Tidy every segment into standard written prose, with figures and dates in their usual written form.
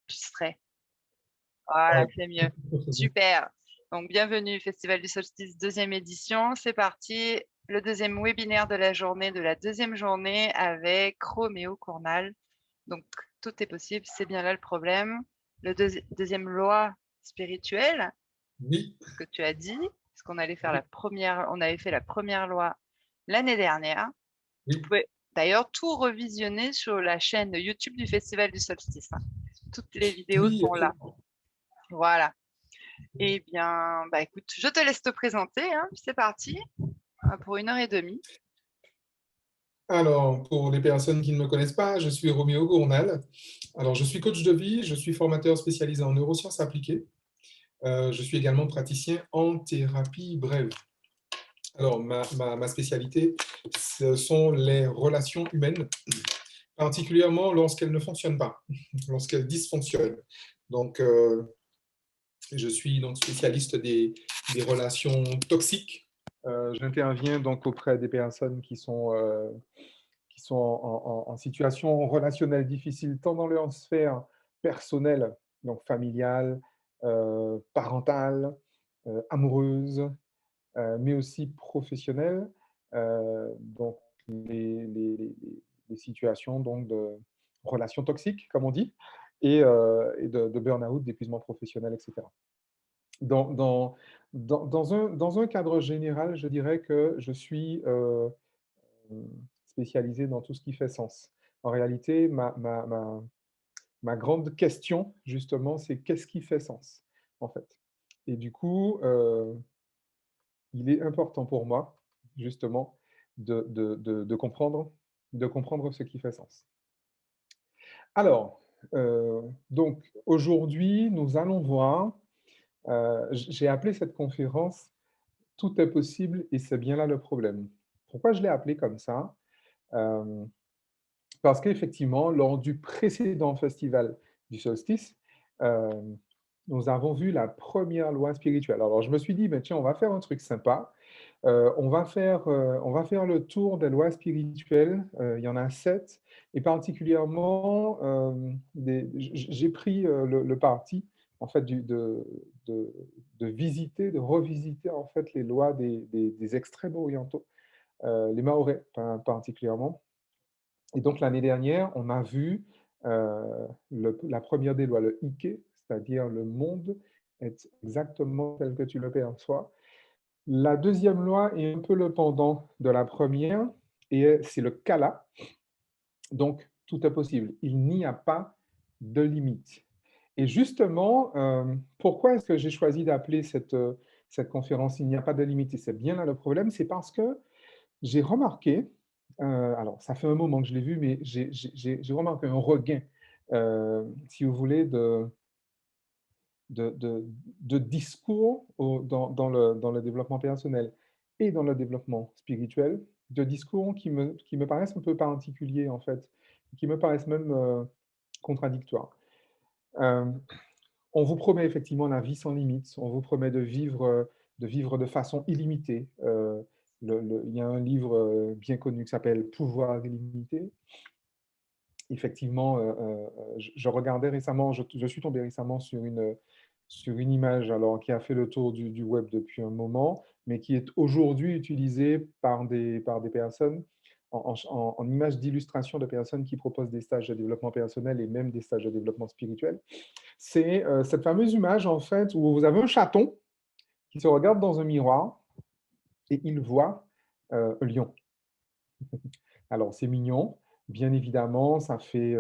enregistré. Voilà, c'est mieux. Super. Donc, bienvenue, Festival du Solstice, deuxième édition. C'est parti. Le deuxième webinaire de la journée, de la deuxième journée avec Roméo Cournal. Donc, tout est possible, c'est bien là le problème. Le deuxième loi spirituelle, Oui. ce que tu as dit, parce qu'on allait faire on avait fait la première loi l'année dernière. Oui. Vous pouvez d'ailleurs tout revisionner sur la chaîne YouTube du Festival du Solstice. Toutes les vidéos Oui, sont là. Voilà. Eh bien, bah écoute, je te laisse te présenter, hein. C'est parti pour 1h30. Alors, pour les personnes qui ne me connaissent pas, je suis Roméo Gournal. Alors, je suis coach de vie, je suis formateur spécialisé en neurosciences appliquées. Je suis également praticien en thérapie brève. Alors, ma spécialité, ce sont les relations humaines, particulièrement lorsqu'elles ne fonctionnent pas, lorsqu'elles dysfonctionnent. Donc, je suis donc spécialiste des relations toxiques. J'interviens donc auprès des personnes qui sont en situation relationnelle difficile, tant dans leur sphère personnelle, donc familiale, parentale, amoureuse, mais aussi professionnelle. Donc, les situations donc, de relations toxiques, comme on dit, et de burn-out, d'épuisement professionnel, etc. Dans, dans, dans un cadre général, je dirais que je suis spécialisé dans tout ce qui fait sens. En réalité, ma grande question, justement, c'est qu'est-ce qui fait sens, en fait. Et du coup, il est important pour moi, justement, de comprendre ce qui fait sens. Alors, donc, aujourd'hui, nous allons voir, j'ai appelé cette conférence «Tout est possible et c'est bien là le problème». Pourquoi je l'ai appelé comme ça? Parce qu'effectivement, lors du précédent festival du solstice, nous avons vu la première loi spirituelle. Alors je me suis dit: «Ben tiens, on va faire un truc sympa, on va faire le tour des lois spirituelles», il y en a 7 et particulièrement, j'ai pris, le parti en fait de visiter, de revisiter en fait les lois des extrêmes orientaux, les Mahorais particulièrement. Et donc l'année dernière, on a vu la première des lois, le Ike, c'est-à-dire le monde est exactement tel que tu le perçois. La deuxième loi est un peu le pendant de la première, et c'est le Kala, donc tout est possible. Il n'y a pas de limite. Et justement, pourquoi est-ce que j'ai choisi d'appeler cette conférence «Il n'y a pas de limite» et c'est bien là le problème, c'est parce que j'ai remarqué, alors ça fait un moment que je l'ai vu, mais j'ai remarqué un regain, si vous voulez, de de de discours dans le développement personnel et dans le développement spirituel, de discours qui me paraissent un peu particuliers, en fait, qui me paraissent même, contradictoires. Hem, on vous promet effectivement la vie sans limite, on vous promet de vivre de façon illimitée. Il y a un livre, bien connu qui s'appelle «Pouvoir illimité». Effectivement, je regardais récemment, je suis tombé récemment sur une image alors qui a fait le tour du web depuis un moment, mais qui est aujourd'hui utilisée par des personnes en image d'illustration de personnes qui proposent des stages de développement personnel et même des stages de développement spirituel. C'est, cette fameuse image en fait où vous avez un chaton qui se regarde dans un miroir et il voit, un lion. Alors c'est mignon, bien évidemment, ça fait,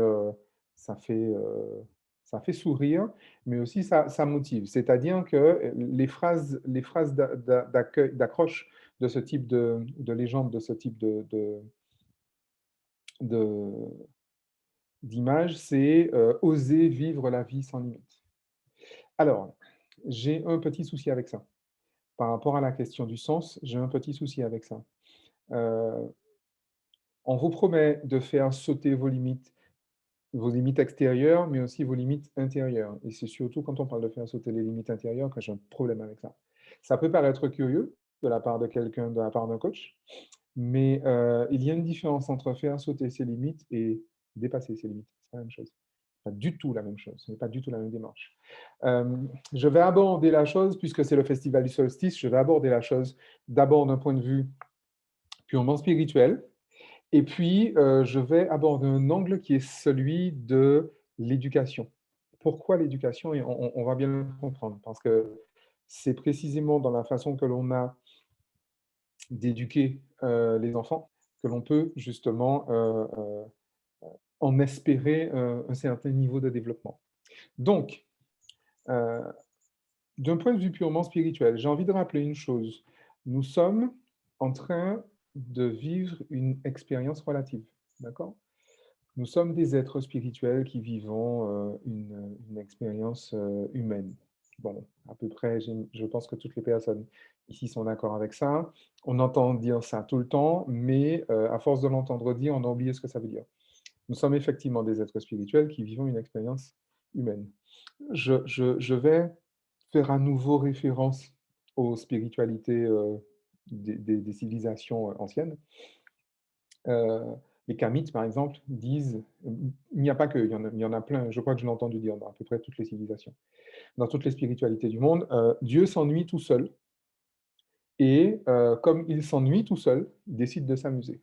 ça fait sourire, mais aussi ça motive. C'est-à-dire que, les phrases d'accueil, d'accroche de ce type de légende, de ce type de d'image, c'est, «Oser vivre la vie sans limite». Alors, j'ai un petit souci avec ça. Par rapport à la question du sens, j'ai un petit souci avec ça. Heu, on vous promet de faire sauter vos limites extérieures, mais aussi vos limites intérieures. Et c'est surtout quand on parle de faire sauter les limites intérieures que j'ai un problème avec ça. Ça peut paraître curieux de la part de quelqu'un, de la part d'un coach, mais il y a une différence entre faire sauter ses limites et dépasser ses limites. C'est la même chose. Pas du tout la même chose, ce n'est pas du tout la même démarche. Je vais aborder la chose, puisque c'est le festival du solstice, je vais aborder la chose d'abord d'un point de vue purement spirituel, et puis je vais aborder un angle qui est celui de l'éducation. Pourquoi l'éducation? Et on va bien le comprendre, parce que c'est précisément dans la façon que l'on a d'éduquer les enfants que l'on peut justement en espérer un certain niveau de développement. Donc, euh, d'un point de vue purement spirituel, j'ai envie de rappeler une chose. Nous sommes en train de vivre une expérience relative, d'accord? Nous sommes des êtres spirituels qui vivons une expérience humaine. Bon, à peu près, je pense que toutes les personnes ici sont d'accord avec ça. On entend dire ça tout le temps, mais à force de l'entendre dire, on a oublié ce que ça veut dire. Nous sommes effectivement des êtres spirituels qui vivons une expérience humaine. Je vais faire à nouveau référence aux spiritualités des civilisations anciennes. Les Kamites, par exemple, disent, il n'y a pas que, il y en a plein, je crois que je l'ai entendu dire dans à peu près toutes les civilisations, dans toutes les spiritualités du monde, Dieu s'ennuie tout seul, et comme il s'ennuie tout seul, il décide de s'amuser.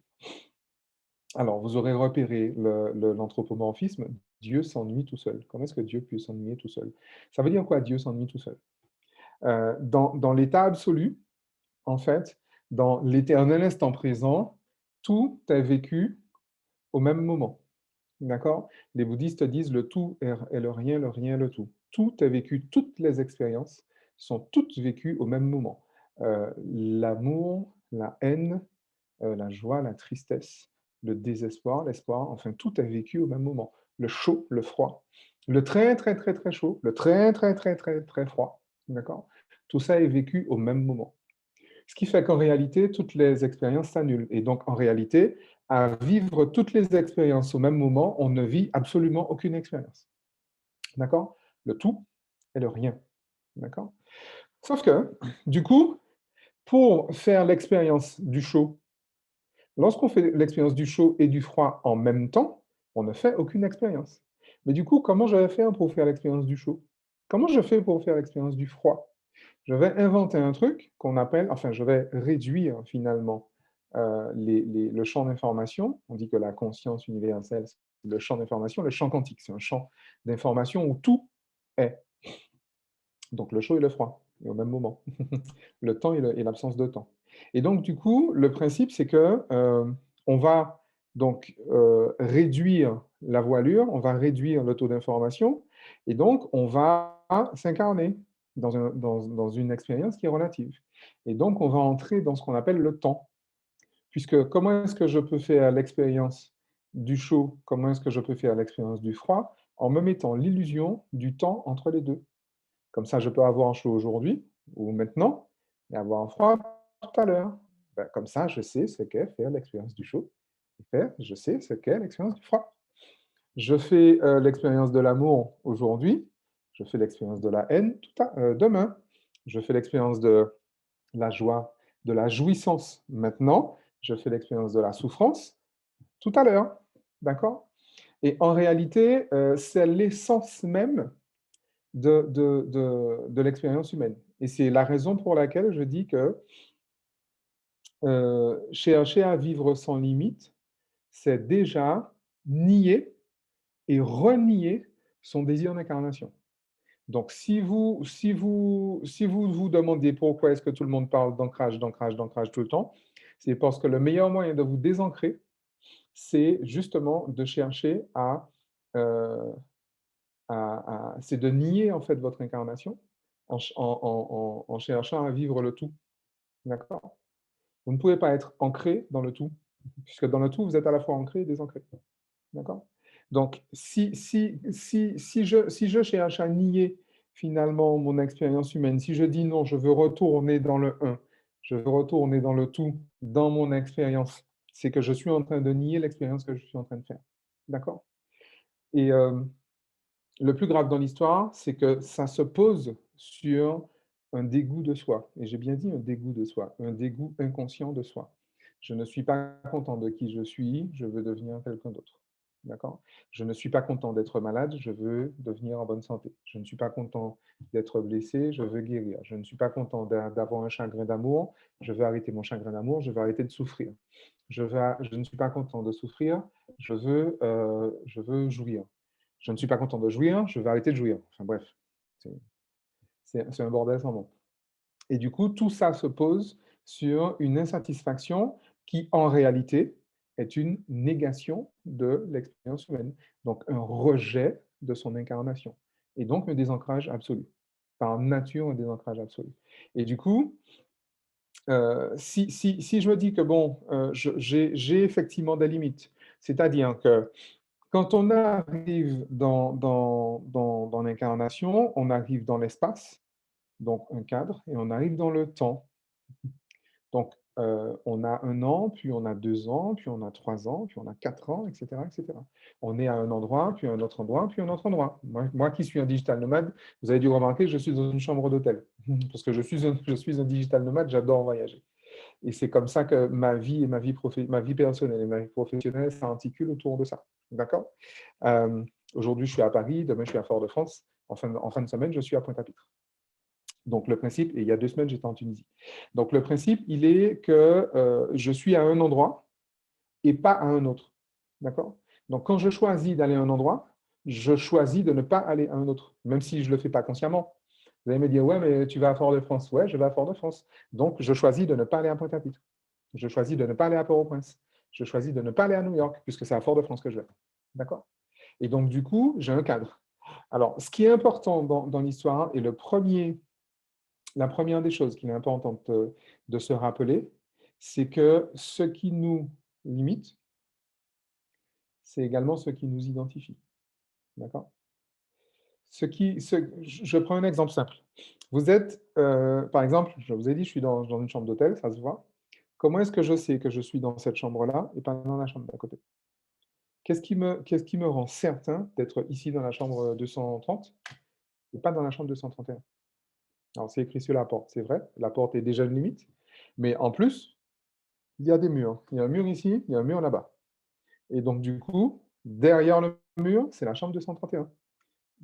Alors, vous aurez repéré l'anthropomorphisme, Dieu s'ennuie tout seul. Comment est-ce que Dieu peut s'ennuyer tout seul? Ça veut dire quoi, Dieu s'ennuie tout seul? Dans l'état absolu, en fait, dans l'éternel instant présent, tout est vécu au même moment. D'accord? Les bouddhistes disent le tout est le rien est le tout. Tout est vécu, toutes les expériences sont toutes vécues au même moment. L'amour, la haine, la joie, la tristesse, le désespoir, l'espoir, enfin tout est vécu au même moment. Le chaud, le froid, le très très très très chaud, le très très très très très froid. D'accord? Tout ça est vécu au même moment. Ce qui fait qu'en réalité, toutes les expériences s'annulent. Et donc, en réalité, à vivre toutes les expériences au même moment, on ne vit absolument aucune expérience. D'accord? Le tout et le rien. D'accord? Sauf que, du coup, pour faire l'expérience du chaud, lorsqu'on fait l'expérience du chaud et du froid en même temps, on ne fait aucune expérience. Mais du coup, comment je vais faire pour faire l'expérience du chaud? Comment je fais pour faire l'expérience du froid? Je vais inventer un truc qu'on appelle, enfin, je vais réduire finalement le champ d'information. On dit que la conscience universelle, c'est le champ d'information. Le champ quantique, c'est un champ d'information où tout est. Donc le chaud et le froid, et au même moment. Le temps et l'absence de temps. Et donc, du coup, le principe, c'est que on va donc réduire la voilure, on va réduire le taux d'information, et donc on va s'incarner dans une expérience qui est relative. Et donc, on va entrer dans ce qu'on appelle le temps. Puisque comment est-ce que je peux faire l'expérience du chaud, comment est-ce que je peux faire l'expérience du froid, en me mettant l'illusion du temps entre les deux. Comme ça, je peux avoir un chaud aujourd'hui ou maintenant et avoir un froid tout à l'heure. Ben, comme ça, je sais ce qu'est faire l'expérience du chaud et je sais ce qu'est l'expérience du froid. Je fais l'expérience de l'amour aujourd'hui, je fais l'expérience de la haine demain, je fais l'expérience de la joie, de la jouissance maintenant, je fais l'expérience de la souffrance tout à l'heure. D'accord? Et en réalité, c'est l'essence même de l'expérience humaine. Et c'est la raison pour laquelle je dis que chercher à vivre sans limite, c'est déjà nier et renier son désir d'incarnation. Donc, si vous vous demandez pourquoi est-ce que tout le monde parle d'ancrage, d'ancrage, d'ancrage tout le temps, c'est parce que le meilleur moyen de vous désancrer, c'est justement de chercher euh, c'est de nier en fait votre incarnation en cherchant à vivre le tout. D'accord? Vous ne pouvez pas être ancré dans le tout, puisque dans le tout, vous êtes à la fois ancré et désancré. D'accord? Donc, si je cherche à nier finalement mon expérience humaine, si je dis non, je veux retourner dans le un, je veux retourner dans le tout, dans mon expérience, c'est que je suis en train de nier l'expérience que je suis en train de faire. D'accord? Et le plus grave dans l'histoire, c'est que ça se pose sur un dégoût de soi. Et j'ai bien dit un dégoût de soi, un dégoût inconscient de soi. Je ne suis pas content de qui je suis, je veux devenir quelqu'un d'autre. D'accord? Je ne suis pas content d'être malade, je veux devenir en bonne santé. Je ne suis pas content d'être blessé, je veux guérir. Je ne suis pas content d'avoir un chagrin d'amour, je veux arrêter mon chagrin d'amour, je veux arrêter de souffrir. Je ne suis pas content de souffrir, je veux jouir. Je ne suis pas content de jouir, je veux arrêter de jouir. Enfin bref, c'est un bordel sans nom. Et du coup, tout ça se pose sur une insatisfaction qui, en réalité, est une négation de l'expérience humaine. Donc, un rejet de son incarnation. Et donc, un désancrage absolu. Par nature, un désancrage absolu. Et du coup, si je me dis que, bon, j'ai effectivement des limites, c'est-à-dire que quand on arrive dans l'incarnation, on arrive dans l'espace, donc un cadre, et on arrive dans le temps. Donc, on a 1 an, puis on a 2 ans, puis on a 3 ans, puis on a 4 ans, etc., etc. On est à un endroit, puis à un autre endroit, puis un autre endroit. Moi qui suis un digital nomade, vous avez dû remarquer que je suis dans une chambre d'hôtel. Parce que je suis un digital nomade, j'adore voyager. Et c'est comme ça que ma vie et ma vie personnelle et ma vie professionnelle s'articulent autour de ça. D'accord? Aujourd'hui, je suis à Paris, demain, je suis à Fort-de-France. En fin de semaine, je suis à Pointe-à-Pitre. Donc, le principe, et il y a 2 semaines, j'étais en Tunisie. Donc, le principe, il est que je suis à un endroit et pas à un autre. D'accord? Donc, quand je choisis d'aller à un endroit, je choisis de ne pas aller à un autre, même si je ne le fais pas consciemment. Vous allez me dire, ouais, mais tu vas à Fort-de-France. Ouais, je vais à Fort-de-France. Donc, je choisis de ne pas aller à Pointe-à-Pitre. Je choisis de ne pas aller à Port-au-Prince. Je choisis de ne pas aller à New York, puisque c'est à Fort-de-France que je vais. D'accord? Et donc, du coup, j'ai un cadre. Alors, ce qui est important dans l'histoire, et la première des choses qu'il est important de se rappeler, c'est que ce qui nous limite, c'est également ce qui nous identifie. D'accord? Je prends un exemple simple. Vous êtes, par exemple, je vous ai dit, je suis dans une chambre d'hôtel, ça se voit. Comment est-ce que je sais que je suis dans cette chambre-là et pas dans la chambre d'à côté? Qu'est-ce qui me rend certain d'être ici dans la chambre 230 et pas dans la chambre 231? Alors, c'est écrit sur la porte, c'est vrai, la porte est déjà une limite, mais en plus, il y a des murs. Il y a un mur ici, il y a un mur là-bas. Et donc, du coup, derrière le mur, c'est la chambre 231.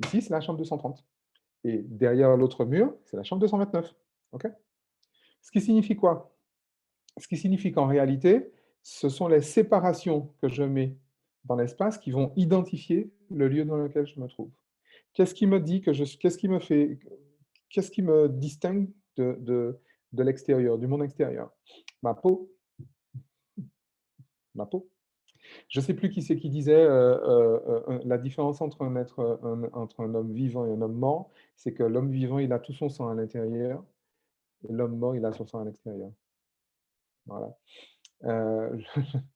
Ici, c'est la chambre 230. Et derrière l'autre mur, c'est la chambre 229. OK? Ce qui signifie quoi? Ce qui signifie qu'en réalité, ce sont les séparations que je mets dans l'espace qui vont identifier le lieu dans lequel je me trouve. Qu'est-ce qui me dit que qu'est-ce qui me distingue de l'extérieur, du monde extérieur? Ma peau. Ma peau. Je ne sais plus qui c'est qui disait la différence entre entre un homme vivant et un homme mort, c'est que l'homme vivant, il a tout son sang à l'intérieur, et l'homme mort, il a son sang à l'extérieur. Voilà.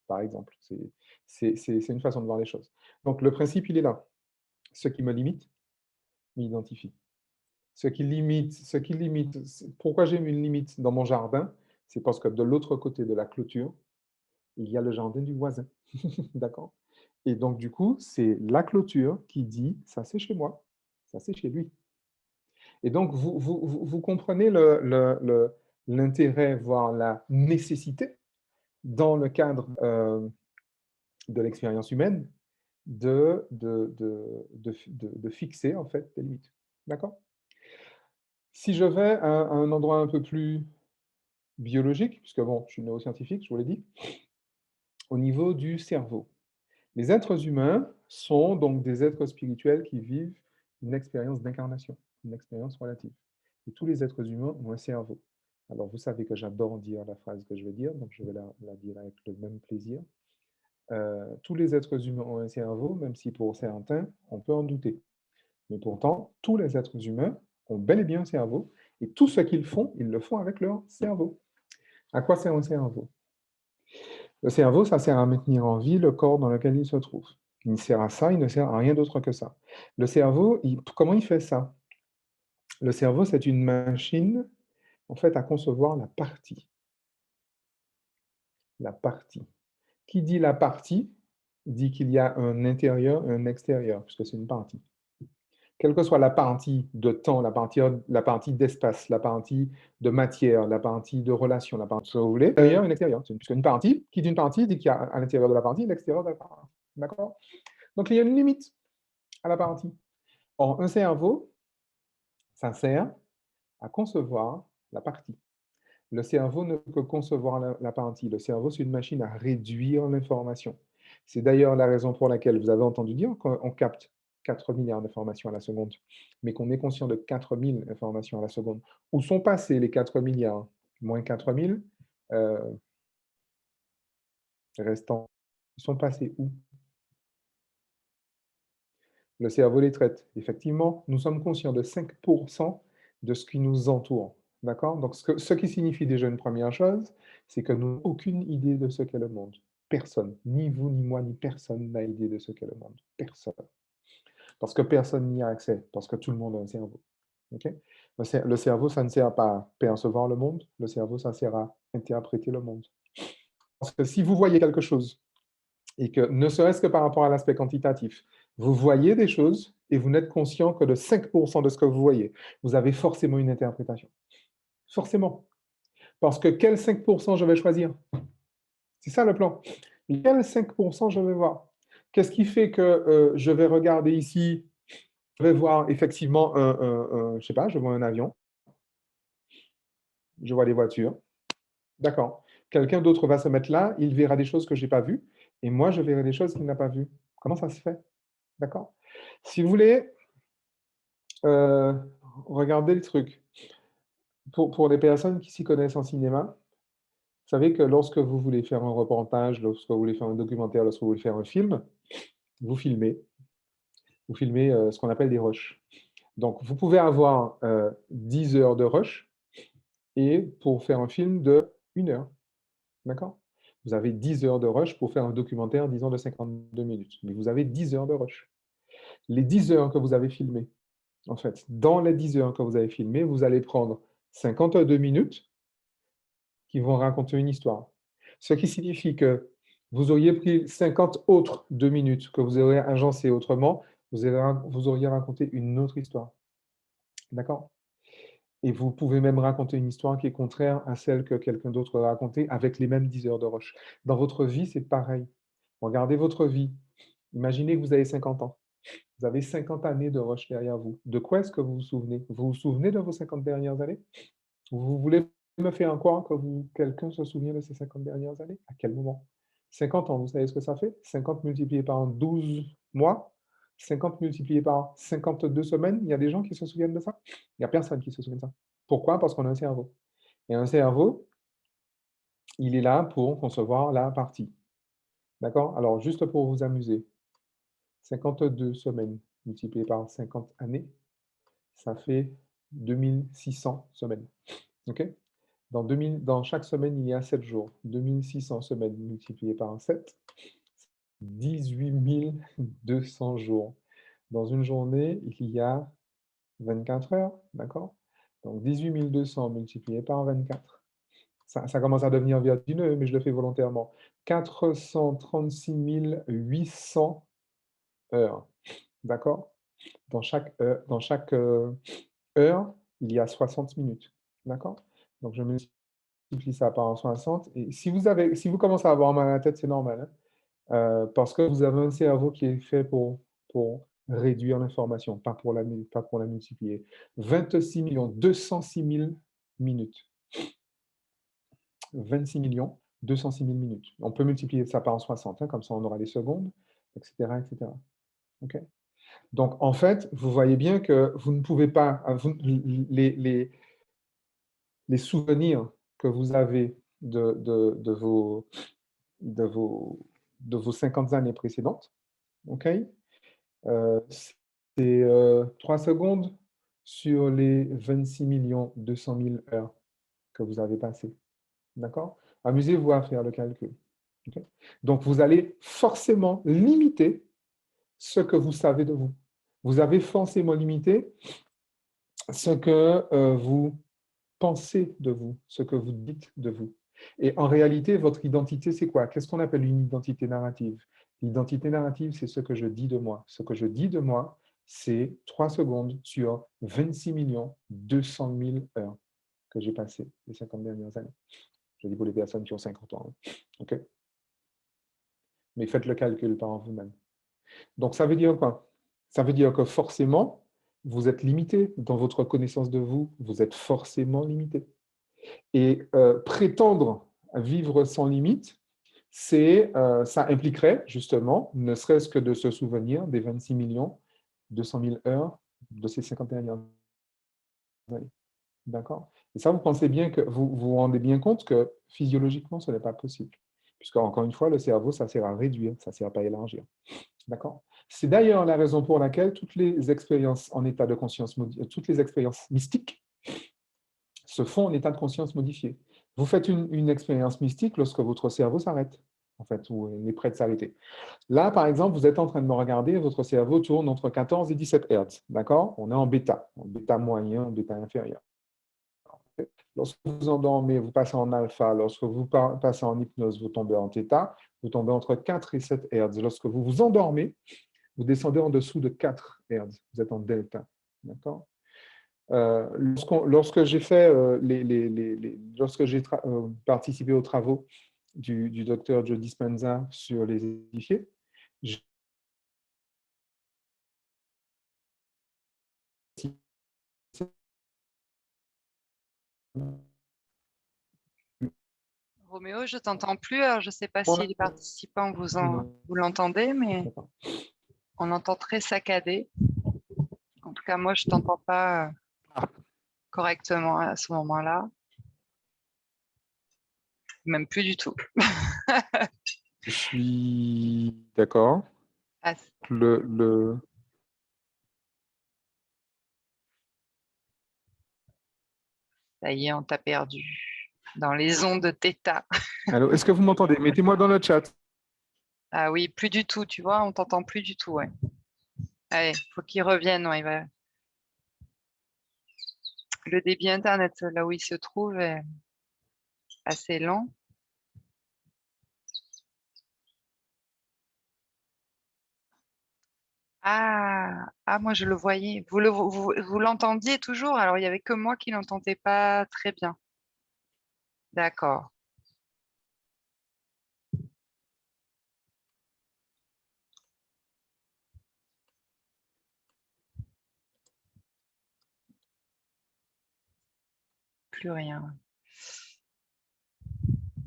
Par exemple, c'est une façon de voir les choses. Donc, le principe, il est là. Ce qui me limite, m'identifie. Pourquoi j'ai mis une limite dans mon jardin? C'est parce que de l'autre côté de la clôture, il y a le jardin du voisin. D'accord? Et donc, du coup, c'est la clôture qui dit, ça c'est chez moi, ça c'est chez lui. Et donc, vous comprenez l'intérêt, voire la nécessité, dans le cadre de l'expérience humaine, de fixer en fait des limites. D'accord? Si je vais à un endroit un peu plus biologique, puisque bon, je suis neuroscientifique, je vous l'ai dit, au niveau du cerveau. Les êtres humains sont donc des êtres spirituels qui vivent une expérience d'incarnation, une expérience relative. Et tous les êtres humains ont un cerveau. Alors, vous savez que j'adore dire la phrase que je vais dire, donc je vais la dire avec le même plaisir. Tous les êtres humains ont un cerveau, même si pour certains, on peut en douter. Mais pourtant, tous les êtres humains ont bel et bien un cerveau, et tout ce qu'ils font, ils le font avec leur cerveau. À quoi sert un cerveau? Le cerveau, ça sert à maintenir en vie le corps dans lequel il se trouve. Il sert à ça, il ne sert à rien d'autre que ça. Le cerveau, comment il fait ça? Le cerveau, c'est une machine, en fait, à concevoir la partie. La partie. Qui dit la partie, dit qu'il y a un intérieur et un extérieur, puisque c'est une partie. Quelle que soit la partie de temps, la partie d'espace, la partie de matière, la partie de relation, la partie, si vous voulez, intérieur et extérieur. Puisque une partie, qui dit une partie, dit qu'il y a à l'intérieur de la partie, l'extérieur de la partie. D'accord? Donc, il y a une limite à la partie. Or, un cerveau, ça sert à concevoir la partie. Le cerveau ne peut concevoir la partie. Le cerveau, c'est une machine à réduire l'information. C'est d'ailleurs la raison pour laquelle vous avez entendu dire qu'on capte 4 milliards d'informations à la seconde, mais qu'on est conscient de 4000 informations à la seconde. Où sont passés les 4 milliards moins 4000 restants? Ils sont passés où? Le cerveau les traite. Effectivement, nous sommes conscients de 5% de ce qui nous entoure. D'accord? Donc, ce qui signifie déjà une première chose, c'est que nous n'avons aucune idée de ce qu'est le monde. Personne, ni vous, ni moi, ni personne n'a idée de ce qu'est le monde. Personne. Parce que personne n'y a accès, parce que tout le monde a un cerveau. Okay? Le cerveau, ça ne sert pas à percevoir le monde, le cerveau, ça sert à interpréter le monde. Parce que si vous voyez quelque chose, et que ne serait-ce que par rapport à l'aspect quantitatif, vous voyez des choses et vous n'êtes conscient que de 5% de ce que vous voyez, vous avez forcément une interprétation. Forcément. Parce que quel 5% je vais choisir? C'est ça le plan. Quel 5% je vais voir? Qu'est-ce qui fait que je vais regarder ici, je vais voir effectivement je sais pas, je vois un avion, je vois des voitures. D'accord. Quelqu'un d'autre va se mettre là, il verra des choses que je n'ai pas vues, et moi, je verrai des choses qu'il n'a pas vues. Comment ça se fait? D'accord. Si vous voulez, regardez le truc. Pour les personnes qui s'y connaissent en cinéma, vous savez que lorsque vous voulez faire un reportage, lorsque vous voulez faire un documentaire, lorsque vous voulez faire un film, vous filmez. Vous filmez ce qu'on appelle des rushs. Donc, vous pouvez avoir 10 heures de rush et pour faire un film de 1 heure. D'accord? Vous avez 10 heures de rush pour faire un documentaire, disons, de 52 minutes. Mais vous avez 10 heures de rush. Les 10 heures que vous avez filmées, en fait, dans les 10 heures que vous avez filmées, vous allez prendre 52 minutes qui vont raconter une histoire. Ce qui signifie que vous auriez pris 50 autres 2 minutes que vous auriez agencé autrement, vous auriez raconté une autre histoire. D'accord? Et vous pouvez même raconter une histoire qui est contraire à celle que quelqu'un d'autre a racontée avec les mêmes 10 heures de rush. Dans votre vie, c'est pareil. Regardez votre vie. Imaginez que vous avez 50 ans. Vous avez 50 années de rush derrière vous. De quoi est-ce que vous vous souvenez? Vous vous souvenez de vos 50 dernières années? Vous voulez me faire croire que quelqu'un se souvient de ces 50 dernières années? À quel moment? 50 ans, vous savez ce que ça fait? 50 multiplié par 12 mois, 50 multiplié par 52 semaines, il y a des gens qui se souviennent de ça? Il n'y a personne qui se souvient de ça. Pourquoi? Parce qu'on a un cerveau. Et un cerveau, il est là pour concevoir la partie. D'accord? Alors, juste pour vous amuser, 52 semaines multipliées par 50 années, ça fait 2600 semaines. OK? Dans chaque semaine, il y a 7 jours. 2600 semaines multipliées par 7, 18 200 jours. Dans une journée, il y a 24 heures, d'accord? Donc 18 200 multiplié par 24. Ça commence à devenir vertigineux, mais je le fais volontairement. 436 800 heures, d'accord? Dans chaque heure, il y a 60 minutes, d'accord? Donc je multiplie ça par 60. Et si vous commencez à avoir mal à la tête, c'est normal, hein, parce que vous avez un cerveau qui est fait pour réduire l'information, pas pour la multiplier. 26 206 000 minutes. 26 206 000 minutes. On peut multiplier ça par 60, hein, comme ça on aura les secondes, etc. etc. Okay. Donc, en fait, vous voyez bien que vous ne pouvez pas, les souvenirs que vous avez de vos 50 années précédentes, ok, c'est 3 secondes sur les 26 200 000 heures que vous avez passées. D'accord? Amusez-vous à faire le calcul. Okay. Donc, vous allez forcément limiter ce que vous savez de vous. Vous avez forcément limité ce que vous pensez de vous, ce que vous dites de vous. Et en réalité, votre identité, c'est quoi? Qu'est-ce qu'on appelle une identité narrative? L'identité narrative, c'est ce que je dis de moi. Ce que je dis de moi, c'est 3 secondes sur 26 200 000 heures que j'ai passées les 50 dernières années. Je dis pour les personnes qui ont 50 ans. Hein. OK? Mais faites le calcul par vous-même. Donc, ça veut dire quoi? Ça veut dire que forcément, vous êtes limité dans votre connaissance de vous, vous êtes forcément limité. Et prétendre vivre sans limite, ça impliquerait justement, ne serait-ce que de se souvenir des 26 200 000 heures de ces 51 dernières années. D'accord? Et ça, vous pensez bien que vous rendez bien compte que physiologiquement, ce n'est pas possible. Puisque, encore une fois, le cerveau, ça sert à réduire, ça ne sert pas à élargir. D'accord? C'est d'ailleurs la raison pour laquelle toutes les expériences en état de conscience, toutes les expériences mystiques se font en état de conscience modifié. Vous faites une expérience mystique lorsque votre cerveau s'arrête, en fait, ou il est prêt de s'arrêter. Là, par exemple, vous êtes en train de me regarder, votre cerveau tourne entre 14 et 17 Hz. D'accord? On est en bêta moyen, en bêta inférieur. Lorsque vous endormez, vous passez en alpha. Lorsque vous passez en hypnose, vous tombez en θ. Vous tombez entre 4 et 7 Hz. Lorsque vous vous endormez, vous descendez en dessous de 4 Hz. Vous êtes en delta. D'accord? Lorsque j'ai fait lorsque j'ai participé aux travaux du docteur Joe Dispenza sur les édifiés, Roméo, je t'entends plus. Alors, je ne sais pas si les participants vous l'entendez, mais on entend très saccadé. En tout cas, moi, je ne t'entends pas correctement à ce moment-là. Même plus du tout. Je suis d'accord. Ah, ça y est, on t'a perdu. Dans les ondes de θ. Alors, est-ce que vous m'entendez? Mettez-moi dans le chat. Ah oui, plus du tout, tu vois, on t'entend plus du tout, ouais. Allez, faut qu'il revienne, ouais, Le débit Internet, là où il se trouve, est assez lent. Ah, moi je le voyais. Vous l'entendiez toujours? Alors il n'y avait que moi qui l'entendais pas très bien. D'accord. Plus rien.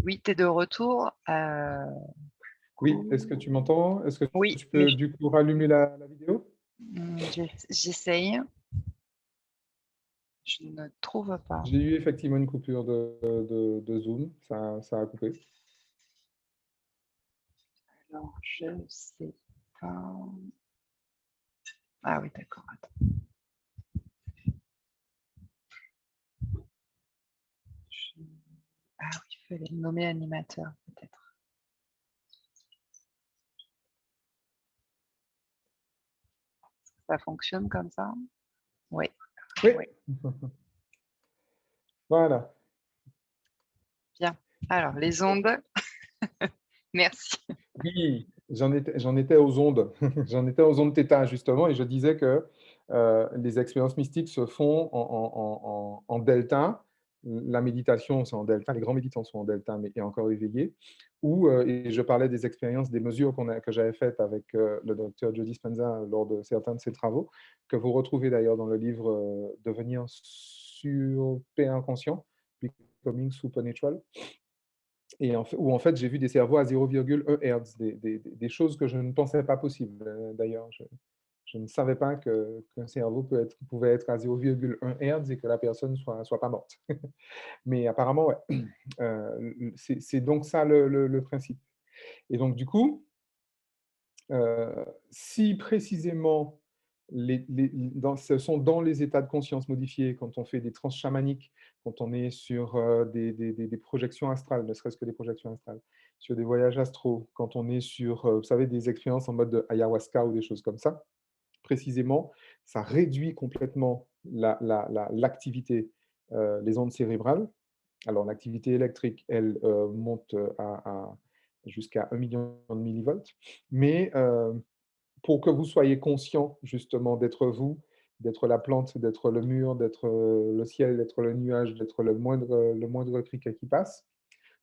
Oui, tu es de retour. Oui, est-ce que tu m'entends? Est-ce que Oui, tu mais peux du coup rallumer la vidéo? j'essaye. Je ne trouve pas. J'ai eu effectivement une coupure de Zoom, ça a coupé. Alors, je sais pas. Ah oui, d'accord. Ah oui, il fallait le nommer animateur, peut-être. Ça fonctionne comme ça? Oui. Oui. Oui. Voilà. Bien. Alors, les ondes. Merci. Oui, j'en étais aux ondes. J'en étais aux ondes θ, justement, et je disais que les expériences mystiques se font en delta. La méditation, c'est en delta. Les grands méditants sont en delta, mais et encore éveillés. Et je parlais des expériences, des mesures que j'avais faites avec le docteur Joe Dispenza lors de certains de ses travaux, que vous retrouvez d'ailleurs dans le livre Devenir super inconscient, Becoming Supernatural. Et où en fait, j'ai vu des cerveaux à 0,1 Hz, des choses que je ne pensais pas possibles, d'ailleurs. Je ne savais pas qu'un cerveau pouvait être à 0,1 Hz et que la personne soit pas morte. Mais apparemment, ouais. C'est donc ça le principe. Et donc, du coup, si précisément ce sont dans les états de conscience modifiés, quand on fait des trans chamaniques, quand on est sur des projections astrales, ne serait-ce que des projections astrales, sur des voyages astraux, quand on est sur, vous savez, des expériences en mode ayahuasca ou des choses comme ça, précisément, ça réduit complètement l'activité, les ondes cérébrales. Alors, l'activité électrique, elle monte jusqu'à 1 million de millivolts, mais pour que vous soyez conscient justement d'être vous, d'être la plante, d'être le mur, d'être le ciel, d'être le nuage, d'être le moindre criquet qui passe.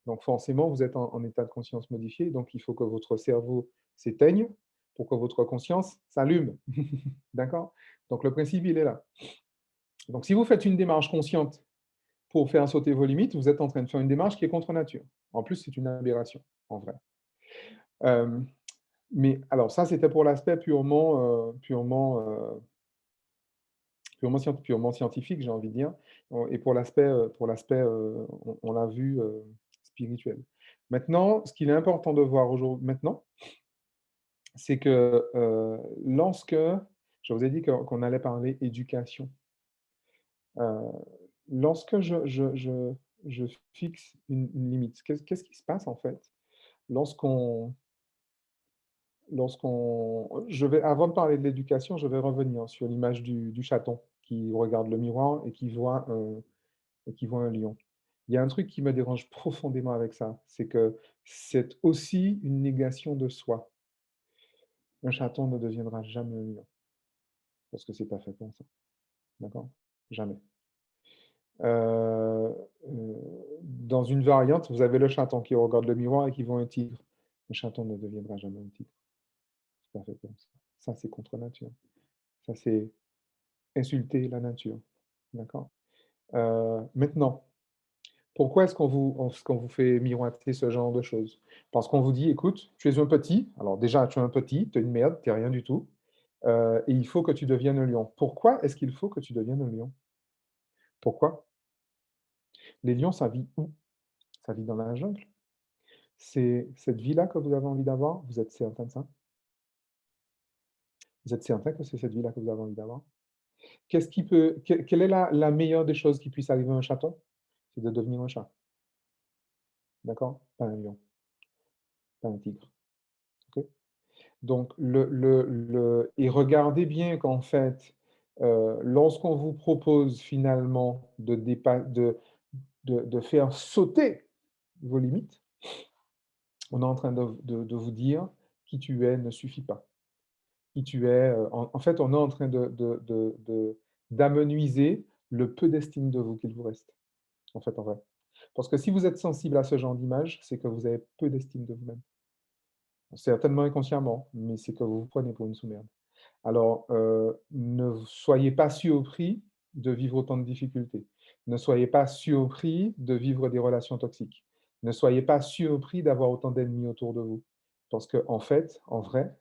Donc forcément, vous êtes en état de conscience modifié, donc il faut que votre cerveau s'éteigne pour que votre conscience s'allume. D'accord? Donc, le principe, il est là. Donc, si vous faites une démarche consciente pour faire sauter vos limites, vous êtes en train de faire une démarche qui est contre nature. En plus, c'est une aberration, en vrai. Mais alors, ça, c'était pour l'aspect purement scientifique, j'ai envie de dire, et pour l'aspect, on l'a vu, spirituel. Maintenant, ce qu'il est important de voir maintenant, c'est que lorsque, je vous ai dit qu'on allait parler éducation, euh, lorsque je fixe une limite, qu'est-ce qui se passe en fait lorsqu'on, avant de parler de l'éducation, je vais revenir sur l'image du chaton qui regarde le miroir et qui voit un lion. Il y a un truc qui me dérange profondément avec ça, c'est que c'est aussi une négation de soi. Un chaton ne deviendra jamais un lion, parce que c'est pas fait pour ça. D'accord? Jamais. Euh, dans une variante, vous avez le chaton qui regarde le miroir et qui voit un tigre. Un chaton ne deviendra jamais un tigre. C'est pas fait pour ça. Ça, c'est contre nature. Ça, c'est insulter la nature. D'accord? Maintenant, pourquoi est-ce qu'on vous fait miroiter ce genre de choses? Parce qu'on vous dit, écoute, tu es un petit, alors déjà, tu es un petit, tu es une merde, tu n'es rien du tout, et il faut que tu deviennes un lion. Pourquoi est-ce qu'il faut que tu deviennes un lion? Pourquoi? Les lions, ça vit où? Ça vit dans la jungle. C'est cette vie-là que vous avez envie d'avoir? Vous êtes certain de ça? Vous êtes certain que c'est cette vie-là que vous avez envie d'avoir? Quelle est la meilleure des choses qui puisse arriver à un chaton? C'est de devenir un chat. D'accord? Pas un lion, pas un tigre. Ok. Donc, et regardez bien qu'en fait, lorsqu'on vous propose finalement de faire sauter vos limites, on est en train de vous dire qui tu es ne suffit pas. Qui tu es, en fait, on est en train d'amenuiser le peu d'estime de vous qu'il vous reste, en fait, en vrai. Parce que si vous êtes sensible à ce genre d'image, c'est que vous avez peu d'estime de vous-même. Certainement inconsciemment, mais c'est que vous vous prenez pour une sous-merde. Alors, ne soyez pas surpris de vivre autant de difficultés. Ne soyez pas surpris de vivre des relations toxiques. Ne soyez pas surpris d'avoir autant d'ennemis autour de vous. Parce que, en fait, en vrai,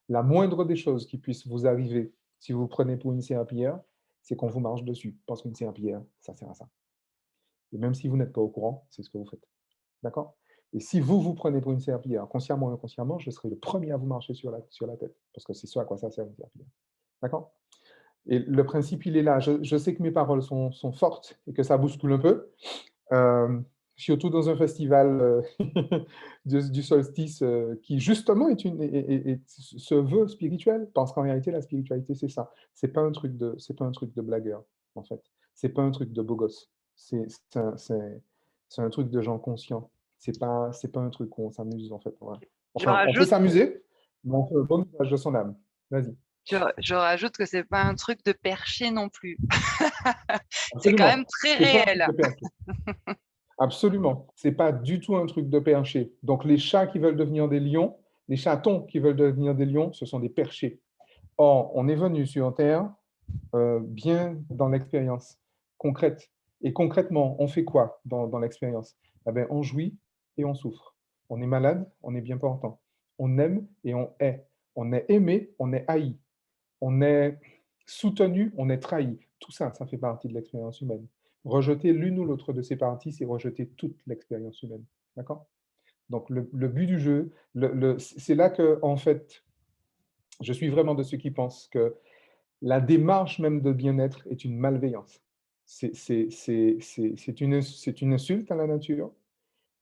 la moindre des choses qui puisse vous arriver si vous vous prenez pour une serpillière, c'est qu'on vous marche dessus. Parce qu'une serpillière, ça sert à ça. Et même si vous n'êtes pas au courant, c'est ce que vous faites. D'accord? Et si vous vous prenez pour une serpillière, consciemment ou inconsciemment, je serai le premier à vous marcher sur la tête. Parce que c'est ça à quoi ça sert une serpillière. D'accord? Et le principe, il est là. Je sais que mes paroles sont fortes et que ça bouscule un peu. Euh, Surtout dans un festival du solstice qui, justement, se veut spirituel. Parce qu'en réalité, la spiritualité, c'est ça. C'est pas un truc de blagueur, en fait. C'est pas un truc de beau gosse. C'est un truc de gens conscients. C'est pas un truc où on s'amuse, en fait. Ouais. Je Enfin, on peut rajoute, s'amuser, mais on fait le bon usage de son âme. Vas-y. je rajoute que c'est pas un truc de perché non plus. C'est quand même Absolument. très C'est pas un truc réel. de perché. Absolument. C'est pas du tout un truc de perché. Donc, les chats qui veulent devenir des lions, les chatons qui veulent devenir des lions, ce sont des perchés. Or, on est venu sur Terre bien dans l'expérience concrète. Et concrètement, on fait quoi dans l'expérience? Eh bien, on jouit et on souffre. On est malade, on est bien portant. On aime et on hait. On est aimé, on est haï. On est soutenu, on est trahi. Tout ça, ça fait partie de l'expérience humaine. Rejeter l'une ou l'autre de ces parties, c'est rejeter toute l'expérience humaine. D'accord? Donc, le but du jeu, c'est là que, en fait, je suis vraiment de ceux qui pensent que la démarche même de bien-être est une malveillance. C'est une insulte à la nature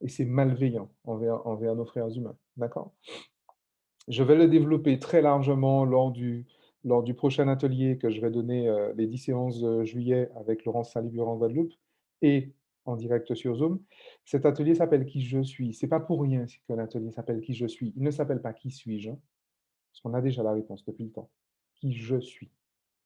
et c'est malveillant envers nos frères humains. D'accord? Je vais le développer très largement lors du prochain atelier que je vais donner les 10 et 11 juillet avec Laurence Saliburan en Guadeloupe et en direct sur Zoom. Cet atelier s'appelle Qui je suis. Ce n'est pas pour rien qu'un atelier s'appelle Qui je suis. Il ne s'appelle pas Qui suis-je, parce qu'on a déjà la réponse depuis le temps. Qui je suis.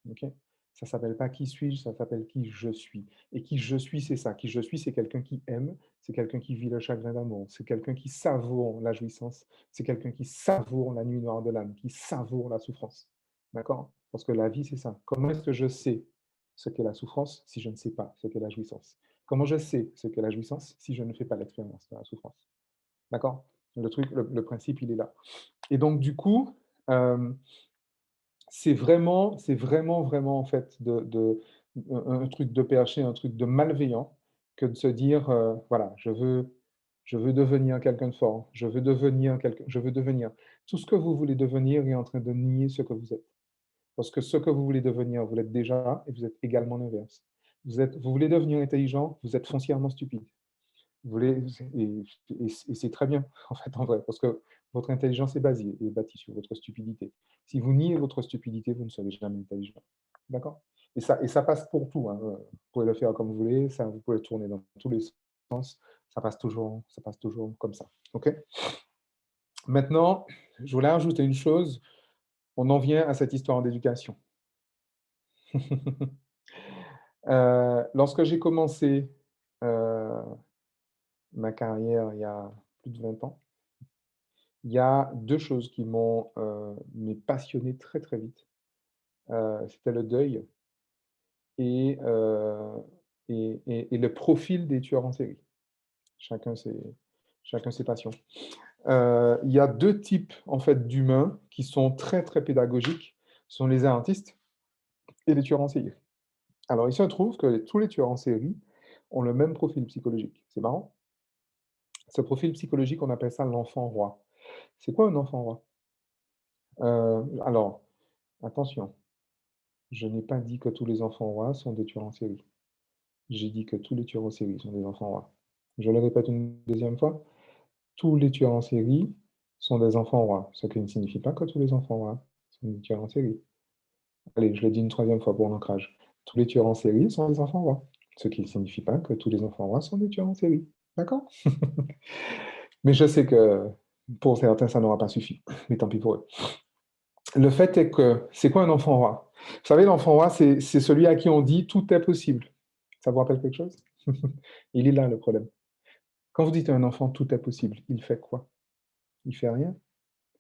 Okay. Ça ne s'appelle pas qui suis-je, ça s'appelle qui je suis. Et qui je suis, c'est ça. Qui je suis, c'est quelqu'un qui aime, c'est quelqu'un qui vit le chagrin d'amour, c'est quelqu'un qui savoure la jouissance, c'est quelqu'un qui savoure la nuit noire de l'âme, qui savoure la souffrance. D'accord? Parce que la vie, c'est ça. Comment est-ce que je sais ce qu'est la souffrance si je ne sais pas ce qu'est la jouissance? Comment je sais ce qu'est la jouissance si je ne fais pas l'expérience de la souffrance? D'accord? Le principe, il est là. Et donc, du coup, c'est vraiment, vraiment, en fait, un truc de perché, un truc de malveillant que de se dire, voilà, je veux devenir quelqu'un de fort, je veux devenir quelqu'un, je veux devenir. Tout ce que vous voulez devenir est en train de nier ce que vous êtes. Parce que ce que vous voulez devenir, vous l'êtes déjà et vous êtes également l'inverse. Vous voulez devenir intelligent, vous êtes foncièrement stupide. Vous voulez, et c'est très bien, en fait, en vrai, parce que votre intelligence est bâtie sur votre stupidité. Si vous niez votre stupidité, vous ne serez jamais intelligent. D'accord? Et ça passe pour tout, hein. Vous pouvez le faire comme vous voulez, ça, vous pouvez le tourner dans tous les sens, ça passe toujours comme ça. OK? Maintenant, je voulais ajouter une chose, on en vient à cette histoire d'éducation. Lorsque j'ai commencé ma carrière il y a plus de 20 ans, il y a 2 choses qui m'ont, mais passionné très, très vite. C'était le deuil et le profil des tueurs en série. Chacun ses chacun ses passions. Il y a 2 types, en fait, d'humains qui sont très, très pédagogiques. Ce sont les artistes et les tueurs en série. Alors, il se trouve que tous les tueurs en série ont le même profil psychologique. C'est marrant. Ce profil psychologique, on appelle ça l'enfant roi. C'est quoi un enfant roi? Alors, attention, je n'ai pas dit que tous les enfants rois sont des tueurs en série. J'ai dit que tous les tueurs en série sont des enfants rois. Je le répète une deuxième fois, tous les tueurs en série sont des enfants rois, ce qui ne signifie pas que tous les enfants rois sont des tueurs en série. Allez, je le dis une troisième fois pour l'ancrage. Tous les tueurs en série sont des enfants rois, ce qui ne signifie pas que tous les enfants rois sont des tueurs en série. D'accord? Mais je sais que pour certains, ça n'aura pas suffi. Mais tant pis pour eux. Le fait est que, c'est quoi un enfant roi? Vous savez, l'enfant roi, c'est celui à qui on dit tout est possible. Ça vous rappelle quelque chose? Il est là le problème. Quand vous dites à un enfant tout est possible, il fait quoi? Il fait rien.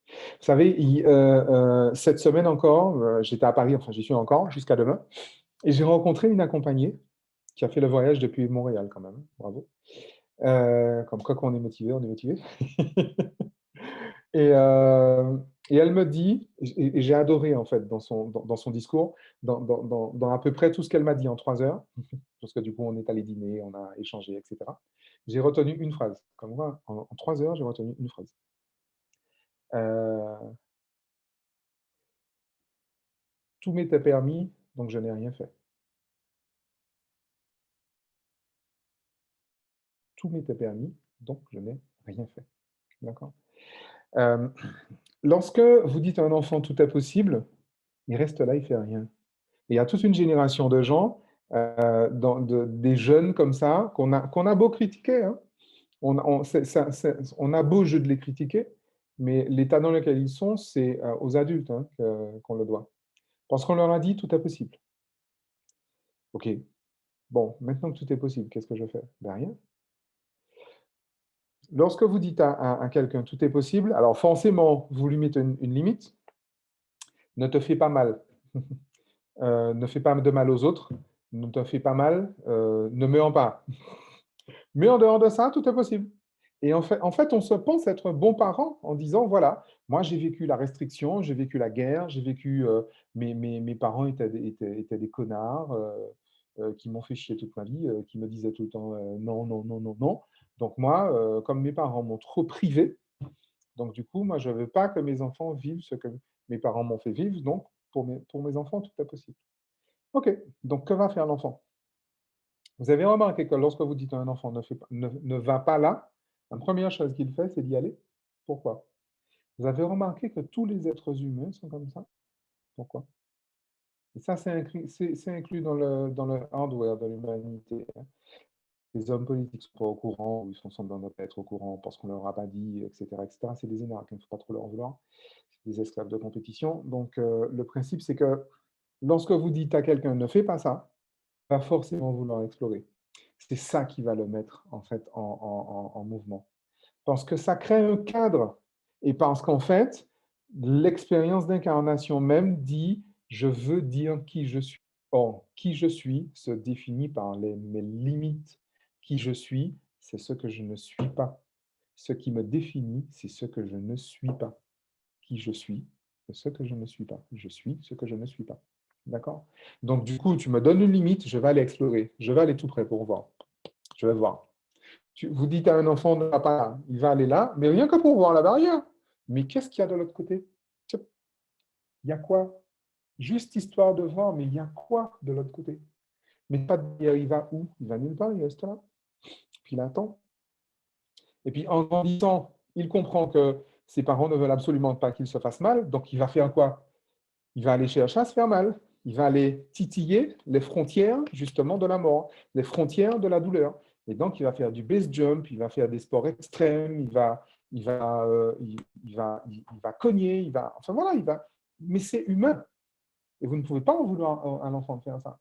Vous savez, cette semaine encore, j'étais à Paris, enfin j'y suis encore jusqu'à demain, et j'ai rencontré une accompagnée qui a fait le voyage depuis Montréal quand même. Bravo. Comme quoi, quand on est motivé, on est motivé. Et, et elle me dit, et j'ai adoré en fait dans son discours, dans à peu près tout ce qu'elle m'a dit en 3 heures, parce que du coup on est allé dîner, on a échangé, etc. J'ai retenu une phrase. Comme moi, en 3 heures, j'ai retenu une phrase. Euh, Tout m'était permis, donc je n'ai rien fait. Tout m'était permis, donc je n'ai rien fait. D'accord? Euh, Lorsque vous dites à un enfant tout est possible, il reste là, il fait rien. Et il y a toute une génération de gens, des jeunes comme ça, qu'on a beau critiquer, hein. On a beau jeu de les critiquer, mais l'état dans lequel ils sont, c'est aux adultes, hein, qu'on le doit. Parce qu'on leur a dit tout est possible. OK, bon, maintenant que tout est possible, qu'est-ce que je fais? Ben rien. Lorsque vous dites à quelqu'un tout est possible, alors forcément, vous lui mettez une limite. Ne te fais pas mal. Ne fais pas de mal aux autres. Ne te fais pas mal. Ne meurs pas. Mais en dehors de ça, tout est possible. Et en fait, on se pense être bon parent en disant, voilà, moi j'ai vécu la restriction, j'ai vécu la guerre, j'ai vécu, mes parents étaient des connards qui m'ont fait chier toute ma vie, qui me disaient tout le temps non, non, non, non, non. Donc moi, comme mes parents m'ont trop privé, donc du coup, moi je ne veux pas que mes enfants vivent ce que mes parents m'ont fait vivre, donc pour mes enfants, tout est possible. Ok, donc que va faire l'enfant? Vous avez remarqué que lorsque vous dites à un enfant ne va pas là, la première chose qu'il fait, c'est d'y aller. Pourquoi? Vous avez remarqué que tous les êtres humains sont comme ça? Pourquoi? Et ça, c'est inclus dans le hardware de l'humanité, hein. Les hommes politiques ne sont pas au courant, ou ils font semblant de ne pas être au courant parce qu'on ne leur a pas dit, etc., etc. C'est des énarques, il ne faut pas trop leur en vouloir. C'est des esclaves de compétition. Donc, le principe, c'est que Lorsque vous dites à quelqu'un ne fais pas ça, il va forcément vouloir explorer. C'est ça qui va le mettre en fait en mouvement. Parce que ça crée un cadre et parce qu'en fait, l'expérience d'incarnation même dit je veux dire qui je suis. Or, qui je suis se définit par mes limites. Qui je suis, c'est ce que je ne suis pas. Ce qui me définit, c'est ce que je ne suis pas. Qui je suis, c'est ce que je ne suis pas. Je suis ce que je ne suis pas. D'accord? Donc, du coup, tu me donnes une limite, je vais aller explorer. Je vais aller tout près pour voir. Je vais voir. Vous dites à un enfant, ne va pas là, il va aller là, mais rien que pour voir la barrière. Mais qu'est-ce qu'il y a de l'autre côté? Il y a quoi? Juste histoire de voir, mais il y a quoi de l'autre côté? Mais pas de dire, il va où? Il va nulle part, il reste là. Puis il attend. Et puis en grandissant, il comprend que ses parents ne veulent absolument pas qu'il se fasse mal, donc il va faire quoi? Il va aller chercher à se faire mal. Il va aller titiller les frontières, justement, de la mort, les frontières de la douleur. Et donc, il va faire du base jump, il va faire des sports extrêmes, il va cogner, enfin voilà, mais c'est humain. Et vous ne pouvez pas en vouloir à l'enfant de faire ça.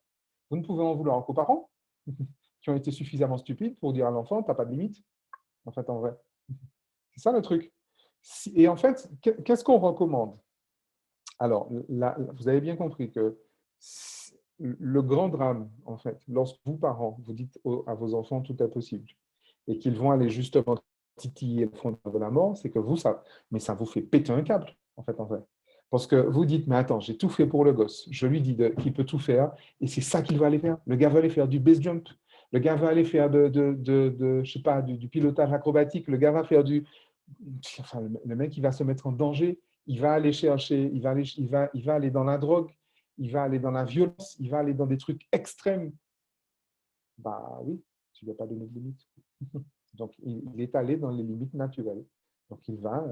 Vous ne pouvez en vouloir qu'aux parents qui ont été suffisamment stupides pour dire à l'enfant, tu n'as pas de limite, en fait, en vrai. C'est ça le truc. Et en fait, qu'est-ce qu'on recommande? Alors, là, vous avez bien compris que le grand drame, en fait, lorsque vous, parents, vous dites à vos enfants tout est possible et qu'ils vont aller justement titiller le fond de la mort, c'est que vous, mais ça vous fait péter un câble, en fait, en vrai. Parce que vous dites, mais attends, j'ai tout fait pour le gosse. Je lui dis qu'il peut tout faire et c'est ça qu'il va aller faire. Le gars va aller faire du base jump. Le gars va aller faire je sais pas, du pilotage acrobatique. Le gars va faire enfin, le mec, il va se mettre en danger. Il va aller chercher, il va aller dans la drogue, il va aller dans la violence, il va aller dans des trucs extrêmes. Bah oui, tu ne lui as pas donné de limite. Donc, il est allé dans les limites naturelles. Donc, il va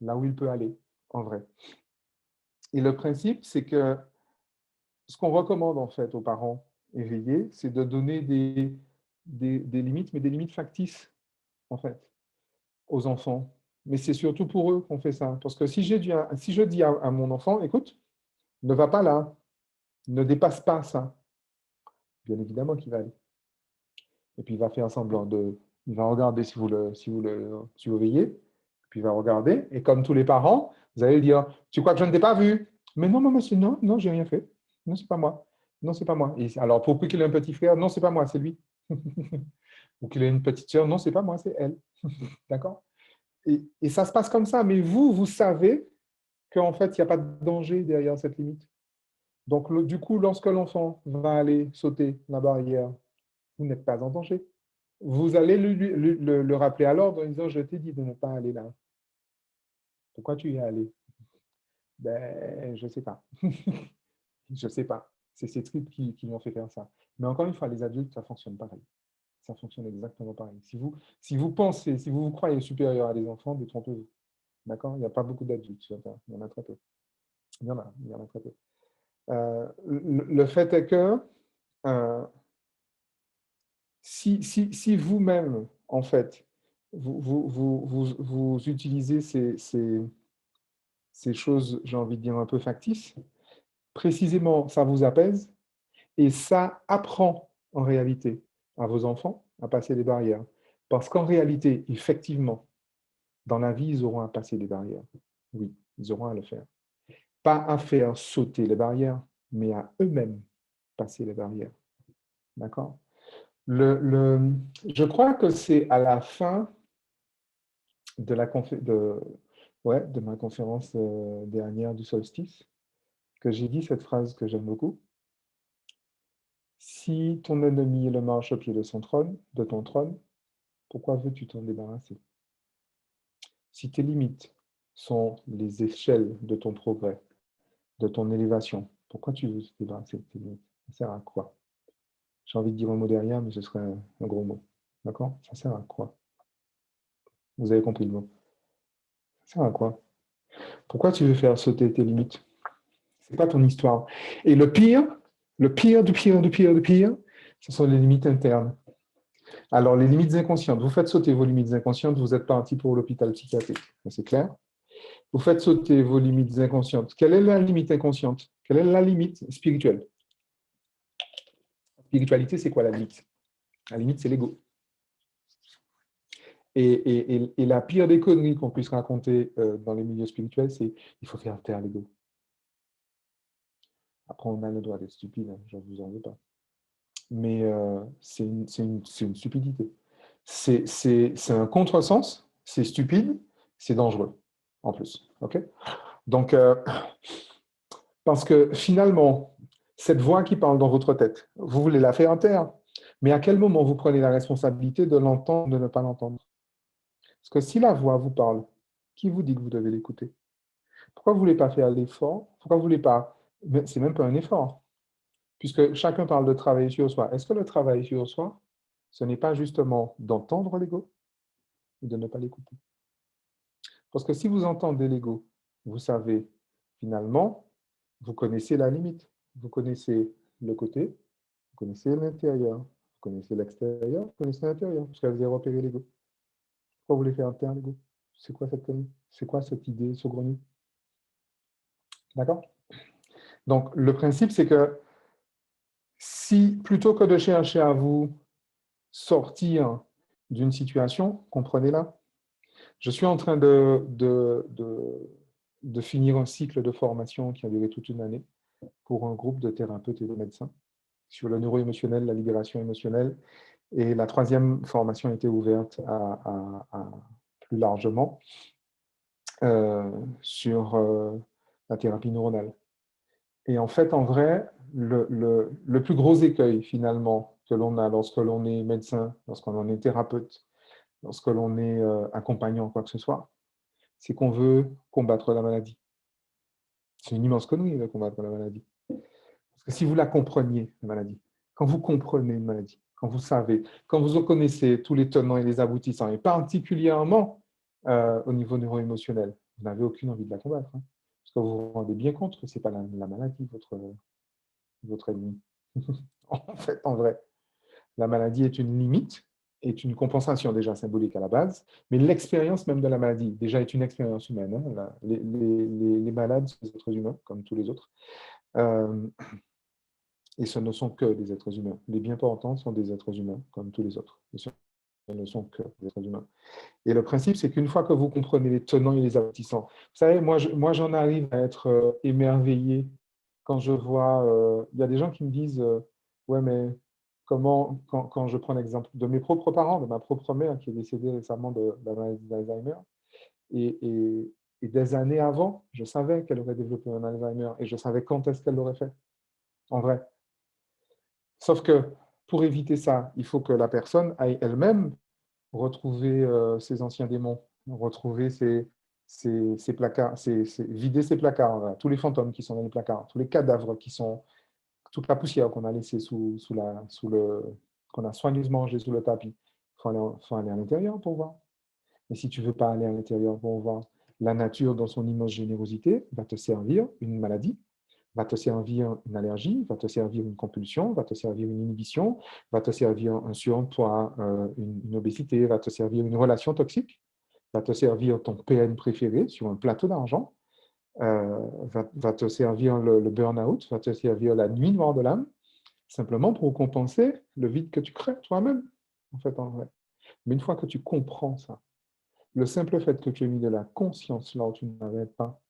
là où il peut aller, en vrai. Et le principe, c'est que ce qu'on recommande, en fait, aux parents éveillés, c'est de donner des limites, mais des limites factices, en fait, aux enfants. Mais c'est surtout pour eux qu'on fait ça. Parce que si je dis à mon enfant, écoute, ne va pas là, ne dépasse pas ça, bien évidemment qu'il va aller. Et puis il va faire semblant il va regarder si vous veillez, puis il va regarder, et comme tous les parents, vous allez dire, tu crois que je ne t'ai pas vu? Mais non, monsieur, non, non, j'ai rien fait. Non, c'est pas moi. Non, c'est pas moi. Et alors, pour peu qu'il ait un petit frère, non, c'est pas moi, c'est lui. Ou qu'il ait une petite sœur, non, c'est pas moi, c'est elle. D'accord? Et ça se passe comme ça, mais vous savez qu'en fait, il n'y a pas de danger derrière cette limite. Donc, du coup, lorsque l'enfant va aller sauter la barrière, vous n'êtes pas en danger. Vous allez le rappeler à l'ordre en disant, je t'ai dit de ne pas aller là. Pourquoi tu y es allé? Ben, je ne sais pas. Je ne sais pas. C'est ces tripes qui m'ont fait faire ça. Mais encore une fois, les adultes, ça fonctionne pareil. Ça fonctionne exactement pareil. Si vous pensez, si vous vous croyez supérieur à des enfants, détrompez-vous. D'accord? Il n'y a pas beaucoup d'adultes sur Terre. Il y en a très peu. Il y en a très peu. Le fait est que si vous-même, en fait, vous utilisez ces choses, j'ai envie de dire, un peu factices, précisément, ça vous apaise et ça apprend en réalité à vos enfants à passer les barrières. Parce qu'en réalité, effectivement, dans la vie, ils auront à passer des barrières. Oui, ils auront à le faire. Pas à faire sauter les barrières, mais à eux-mêmes passer les barrières. D'accord? Je crois que c'est à la fin de ma conférence dernière du solstice que j'ai dit cette phrase que j'aime beaucoup. Si ton ennemi le marche au pied de ton trône, pourquoi veux-tu t'en débarrasser? Si tes limites sont les échelles de ton progrès, de ton élévation, pourquoi tu veux te débarrasser de tes limites? Ça sert à quoi? J'ai envie de dire un mot derrière, mais ce serait un gros mot. D'accord? Ça sert à quoi? Vous avez compris le mot. Ça sert à quoi? Pourquoi tu veux faire sauter tes limites? C'est pas ton histoire. Et le pire du pire, ce sont les limites internes. Alors, les limites inconscientes, vous faites sauter vos limites inconscientes, vous êtes parti pour l'hôpital psychiatrique. C'est clair? Vous faites sauter vos limites inconscientes. Quelle est la limite inconsciente? Quelle est la limite spirituelle? La spiritualité, c'est quoi la limite? La limite, c'est l'ego. Et la pire des conneries qu'on puisse raconter dans les milieux spirituels, c'est il faut faire taire l'ego. Après, on a le droit d'être stupide, hein, je ne vous en veux pas. Mais c'est une stupidité. C'est un contresens, c'est stupide, c'est dangereux, en plus. Okay, donc, parce que finalement, cette voix qui parle dans votre tête, vous voulez la faire taire, mais à quel moment vous prenez la responsabilité de l'entendre ou de ne pas l'entendre? Parce que si la voix vous parle, qui vous dit que vous devez l'écouter? Pourquoi vous ne voulez pas faire l'effort? Pourquoi vous ne voulez pas... C'est même pas un effort, puisque chacun parle de travailler sur soi. Est-ce que le travail sur soi, ce n'est pas justement d'entendre l'ego et de ne pas l'écouter? Parce que si vous entendez l'ego, vous savez, finalement, vous connaissez la limite. Vous connaissez le côté, vous connaissez l'intérieur, vous connaissez l'extérieur, vous connaissez l'intérieur, parce que vous avez repéré l'ego. Pourquoi vous voulez faire taire l'ego? C'est quoi cette connerie? C'est quoi cette idée saugrenue? D'accord? Donc, le principe, c'est que si, plutôt que de chercher à vous sortir d'une situation, comprenez-la. Je suis en train de finir un cycle de formation qui a duré toute une année pour un groupe de thérapeutes et de médecins sur le neuro-émotionnel, la libération émotionnelle. Et la troisième formation a été ouverte à plus largement sur la thérapie neuronale. Et en fait, en vrai, le plus gros écueil finalement que l'on a lorsque l'on est médecin, lorsque l'on est thérapeute, lorsque l'on est accompagnant, quoi que ce soit, c'est qu'on veut combattre la maladie. C'est une immense connerie de combattre la maladie. Parce que si vous la compreniez, la maladie, quand vous comprenez une maladie, quand vous savez, quand vous connaissez tous les tenants et les aboutissants, et particulièrement au niveau neuro-émotionnel, vous n'avez aucune envie de la combattre. Hein, parce que vous vous rendez bien compte que ce n'est pas la maladie, votre ennemi. En fait, en vrai, la maladie est une limite, est une compensation déjà symbolique à la base, mais l'expérience même de la maladie déjà est une expérience humaine. Hein. Les malades sont des êtres humains, comme tous les autres. Et ce ne sont que des êtres humains. Les bien portants sont des êtres humains, comme tous les autres. Et ce ne sont que des êtres humains. Et le principe, c'est qu'une fois que vous comprenez les tenants et les aboutissants, vous savez, moi j'en arrive à être émerveillé quand je vois, il y a des gens qui me disent, ouais, mais comment, quand je prends l'exemple de mes propres parents, de ma propre mère qui est décédée récemment de la maladie d'Alzheimer, et des années avant, je savais qu'elle aurait développé un Alzheimer et je savais quand est-ce qu'elle l'aurait fait, en vrai. Sauf que pour éviter ça, il faut que la personne aille elle-même retrouver ses anciens démons, retrouver ses placards, vider ses placards, voilà, tous les fantômes qui sont dans les placards, tous les cadavres qui sont, toute la poussière qu'on a laissée qu'on a soigneusement rangée sous le tapis. Il faut aller à l'intérieur pour voir. Et si tu ne veux pas aller à l'intérieur pour voir, la nature, dans son immense générosité, va te servir une maladie, va te servir une allergie, va te servir une compulsion, va te servir une inhibition, va te servir un suremploi, une obésité, va te servir une relation toxique, va te servir ton PN préféré sur un plateau d'argent, va te servir le burn-out, va te servir la nuit noire de l'âme, simplement pour compenser le vide que tu crées toi-même, en fait, en vrai. Mais une fois que tu comprends ça, le simple fait que tu aies mis de la conscience là où tu n'avais pas,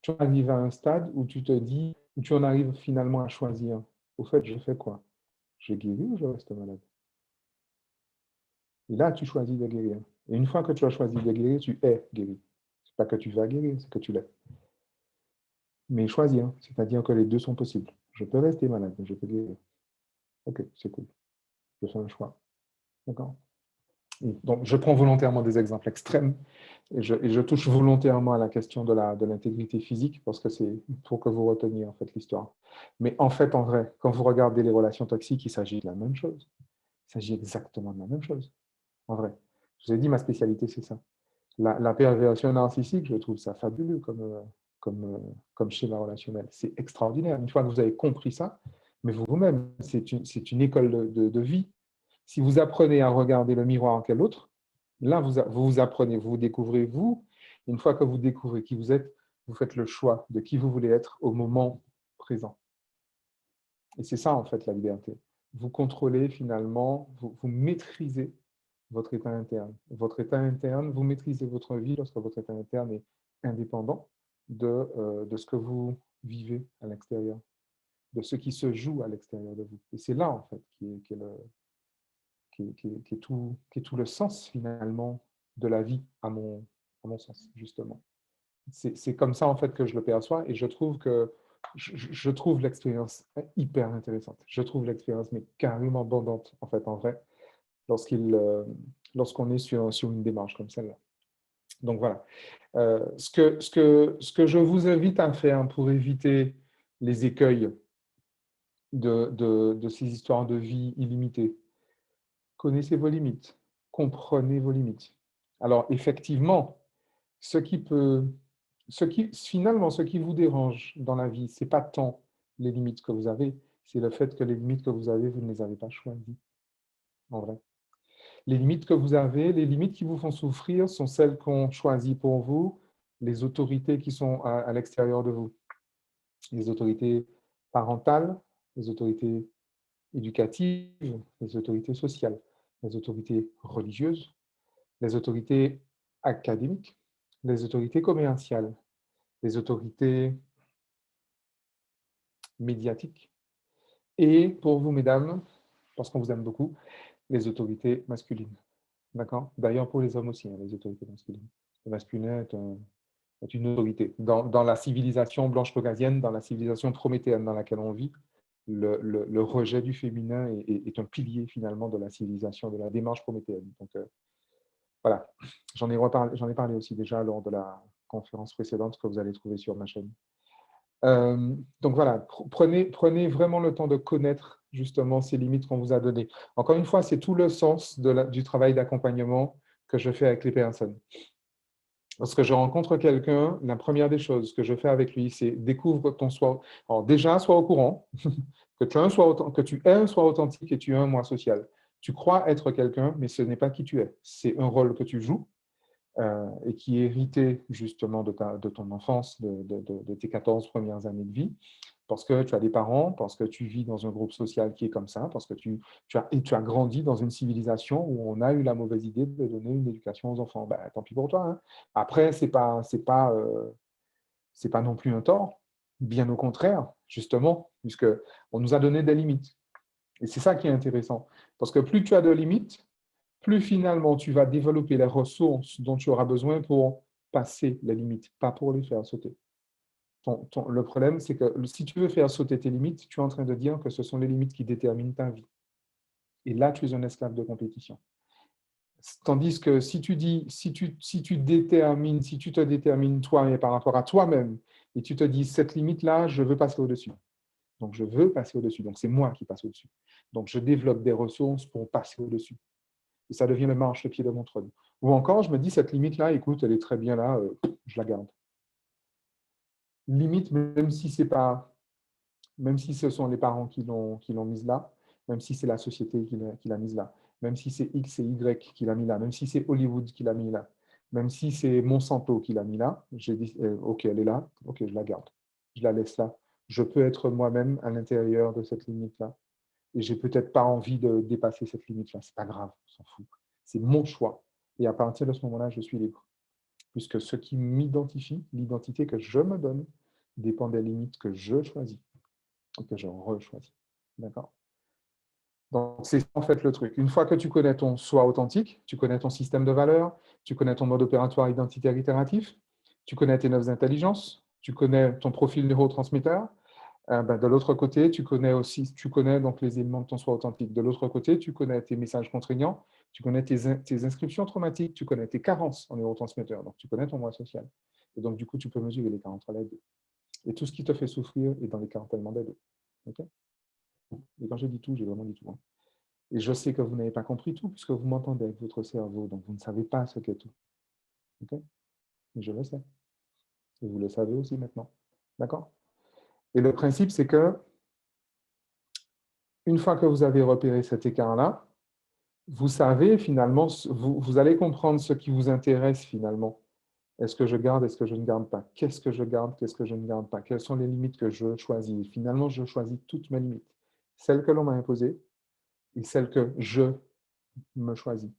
tu arrives à un stade où tu te dis, où tu en arrives finalement à choisir. Au fait, je fais quoi? Je guéris ou je reste malade? Et là, tu choisis de guérir. Et une fois que tu as choisi de guérir, tu es guéri. Ce n'est pas que tu vas guérir, c'est que tu l'es. Mais choisir, c'est-à-dire que les deux sont possibles. Je peux rester malade, mais je peux guérir. Ok, c'est cool. Je fais un choix. D'accord? Donc, je prends volontairement des exemples extrêmes et je touche volontairement à la question de l'intégrité physique parce que c'est pour que vous reteniez en fait l'histoire. Mais en fait, en vrai, quand vous regardez les relations toxiques, il s'agit de la même chose. Il s'agit exactement de la même chose. En vrai. Je vous ai dit, ma spécialité, c'est ça. La perversion narcissique, je trouve ça fabuleux comme schéma relationnel. C'est extraordinaire. Une fois que vous avez compris ça, mais vous-même, c'est une école de vie. Si vous apprenez à regarder le miroir en quel autre, là, vous apprenez, vous découvrez vous. Une fois que vous découvrez qui vous êtes, Vous faites le choix de qui vous voulez être au moment présent. Et c'est ça, en fait, la liberté. Vous contrôlez finalement, vous maîtrisez votre état interne. Votre état interne, vous maîtrisez votre vie lorsque votre état interne est indépendant de ce que vous vivez à l'extérieur, de ce qui se joue à l'extérieur de vous. Et c'est là, en fait, qui est tout le sens, finalement, de la vie, à mon sens, justement. C'est comme ça, en fait, que je le perçois, et je trouve je trouve l'expérience hyper intéressante. Je trouve l'expérience, mais carrément abondante, en fait, en vrai, lorsqu'on est sur une démarche comme celle-là. Donc voilà. Ce que je vous invite à faire pour éviter les écueils de ces histoires de vie illimitées, connaissez vos limites, comprenez vos limites. Alors, effectivement, finalement, ce qui vous dérange dans la vie, ce n'est pas tant les limites que vous avez, c'est le fait que les limites que vous avez, vous ne les avez pas choisies, en vrai. Les limites que vous avez, les limites qui vous font souffrir sont celles qu'on choisit pour vous, les autorités qui sont à l'extérieur de vous. Les autorités parentales, les autorités éducatives, les autorités sociales, les autorités religieuses, les autorités académiques, les autorités commerciales, les autorités médiatiques. Et pour vous, mesdames, parce qu'on vous aime beaucoup, les autorités masculines. D'accord? D'ailleurs, pour les hommes aussi, hein, les autorités masculines. Le masculin est une autorité. Dans la civilisation blanche caucasienne, dans la civilisation prométhéenne dans laquelle on vit, le rejet du féminin est un pilier finalement de la civilisation, de la démarche prométhéenne. Donc voilà, j'en ai parlé aussi déjà lors de la conférence précédente que vous allez trouver sur ma chaîne. Donc voilà, prenez vraiment le temps de connaître justement ces limites qu'on vous a données. Encore une fois, c'est tout le sens du travail d'accompagnement que je fais avec les personnes. Lorsque je rencontre quelqu'un, la première des choses que je fais avec lui, c'est découvre ton soi. Alors déjà, sois au courant que tu es un soi authentique et tu es un moi social. Tu crois être quelqu'un, mais ce n'est pas qui tu es. C'est un rôle que tu joues et qui est hérité justement de ton enfance, de tes 14 premières années de vie, parce que tu as des parents, parce que tu vis dans un groupe social qui est comme ça, parce que tu as grandi dans une civilisation où on a eu la mauvaise idée de donner une éducation aux enfants. Ben, tant pis pour toi. Hein. Après, c'est pas non plus un tort, bien au contraire, justement, puisque on nous a donné des limites. Et c'est ça qui est intéressant, parce que plus tu as de limites, plus finalement tu vas développer les ressources dont tu auras besoin pour passer les limites, pas pour les faire sauter. Le problème, c'est que si tu veux faire sauter tes limites, tu es en train de dire que ce sont les limites qui déterminent ta vie. Et là, tu es un esclave de compétition. Tandis que si tu te détermines toi et par rapport à toi-même, et tu te dis, cette limite-là, je veux passer au-dessus. Donc, je veux passer au-dessus. Donc, c'est moi qui passe au-dessus. Donc, je développe des ressources pour passer au-dessus. Et ça devient le marchepied de mon trône. Ou encore, je me dis, cette limite-là, écoute, elle est très bien là, je la garde. Limite, même si ce sont les parents qui l'ont mise là, même si c'est la société qui l'a mise là, même si c'est X et Y qui l'a mis là, même si c'est Hollywood qui l'a mis là, même si c'est Monsanto qui l'a mis là, j'ai dit, ok, elle est là, ok, je la garde, je la laisse là. Je peux être moi-même à l'intérieur de cette limite-là. Et j'ai peut-être pas envie de dépasser cette limite-là. C'est pas grave, on s'en fout. C'est mon choix. Et à partir de ce moment-là, je suis libre. Puisque ce qui m'identifie, l'identité que je me donne, dépend des limites que je choisis et que je rechoisis. D'accord? Donc, c'est en fait le truc. Une fois que tu connais ton soi authentique, tu connais ton système de valeurs, tu connais ton mode opératoire identitaire itératif, tu connais tes 9 intelligences, tu connais ton profil neurotransmetteur, de l'autre côté, tu connais donc les éléments de ton soi authentique. De l'autre côté, tu connais tes messages contraignants, tu connais tes inscriptions traumatiques, tu connais tes carences en neurotransmetteurs, donc tu connais ton moi social. Et donc, du coup, tu peux mesurer l'écart entre les deux. Et tout ce qui te fait souffrir est dans l'écart tellement des deux. Okay. Et quand je dis tout, j'ai vraiment dit tout. Hein. Et je sais que vous n'avez pas compris tout, puisque vous m'entendez avec votre cerveau, donc vous ne savez pas ce qu'est tout. Okay. Mais je le sais. Et vous le savez aussi maintenant. D'accord? Et le principe, c'est que une fois que vous avez repéré cet écart-là, vous savez finalement, vous allez comprendre ce qui vous intéresse finalement Est-ce que je garde, est-ce que je ne garde pas? Qu'est-ce que je garde, qu'est-ce que je ne garde pas? Quelles sont les limites que je choisis? Finalement, je choisis toutes mes limites. Celles que l'on m'a imposées et celles que je me choisis.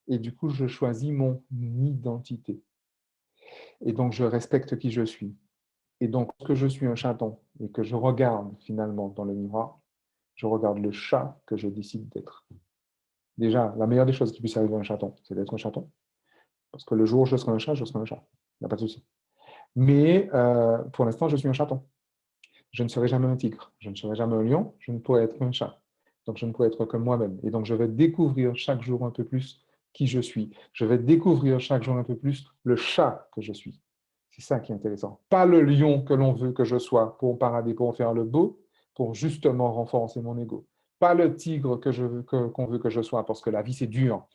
Et du coup, je choisis mon identité. Et donc, je respecte qui je suis. Et donc, lorsque je suis un chaton et que je regarde finalement dans le miroir, je regarde le chat que je décide d'être. Déjà, la meilleure des choses qui puisse arriver à un chaton, c'est d'être un chaton. Parce que le jour où je serai un chat, je serai un chat. Il n'y a pas de souci. Mais pour l'instant, je suis un chaton. Je ne serai jamais un tigre. Je ne serai jamais un lion. Je ne pourrai être qu'un chat. Donc, je ne pourrai être que moi-même. Et donc, je vais découvrir chaque jour un peu plus qui je suis. Je vais découvrir chaque jour un peu plus le chat que je suis. C'est ça qui est intéressant. Pas le lion que l'on veut que je sois pour parader, pour faire le beau, pour justement renforcer mon ego. Pas le tigre qu'on veut que je sois, parce que la vie, c'est dur.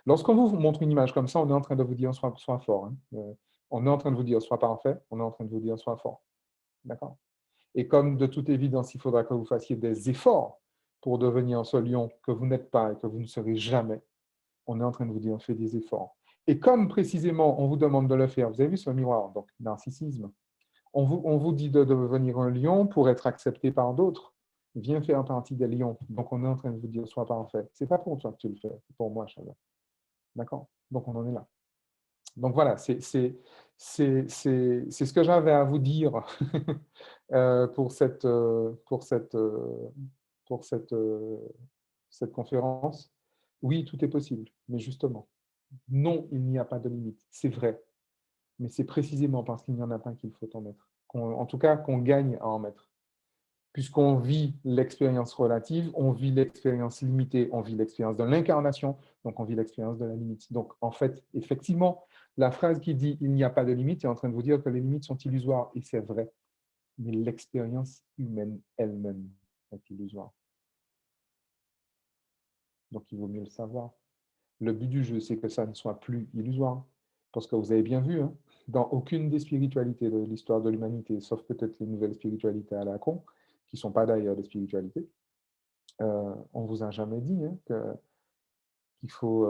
Lorsqu'on vous montre une image comme ça, on est en train de vous dire sois fort. Hein. On est en train de vous dire sois parfait, on est en train de vous dire sois fort. D'accord? Et comme de toute évidence, il faudra que vous fassiez des efforts pour devenir ce lion que vous n'êtes pas et que vous ne serez jamais, on est en train de vous dire faites des efforts. Et comme précisément on vous demande de le faire, vous avez vu ce miroir, donc narcissisme, on vous dit de devenir un lion pour être accepté par d'autres. Viens faire partie des lions. Donc on est en train de vous dire sois parfait. C'est pas pour toi que tu le fais, c'est pour moi, Charlotte. D'accord? Donc on en est là. Donc voilà, c'est ce que j'avais à vous dire pour cette conférence. Oui, tout est possible, mais justement, non, il n'y a pas de limite. C'est vrai, mais c'est précisément parce qu'il n'y en a pas qu'il faut en mettre. En tout cas, qu'on gagne à en mettre. Puisqu'on vit l'expérience relative, on vit l'expérience limitée, on vit l'expérience de l'incarnation, donc on vit l'expérience de la limite. Donc en fait, effectivement, la phrase qui dit « il n'y a pas de limite » est en train de vous dire que les limites sont illusoires, et c'est vrai. Mais l'expérience humaine elle-même est illusoire. Donc il vaut mieux le savoir. Le but du jeu, c'est que ça ne soit plus illusoire. Parce que vous avez bien vu, hein, dans aucune des spiritualités de l'histoire de l'humanité, sauf peut-être les nouvelles spiritualités à la con, qui ne sont pas d'ailleurs des spiritualités, on ne vous a jamais dit hein, qu'il faut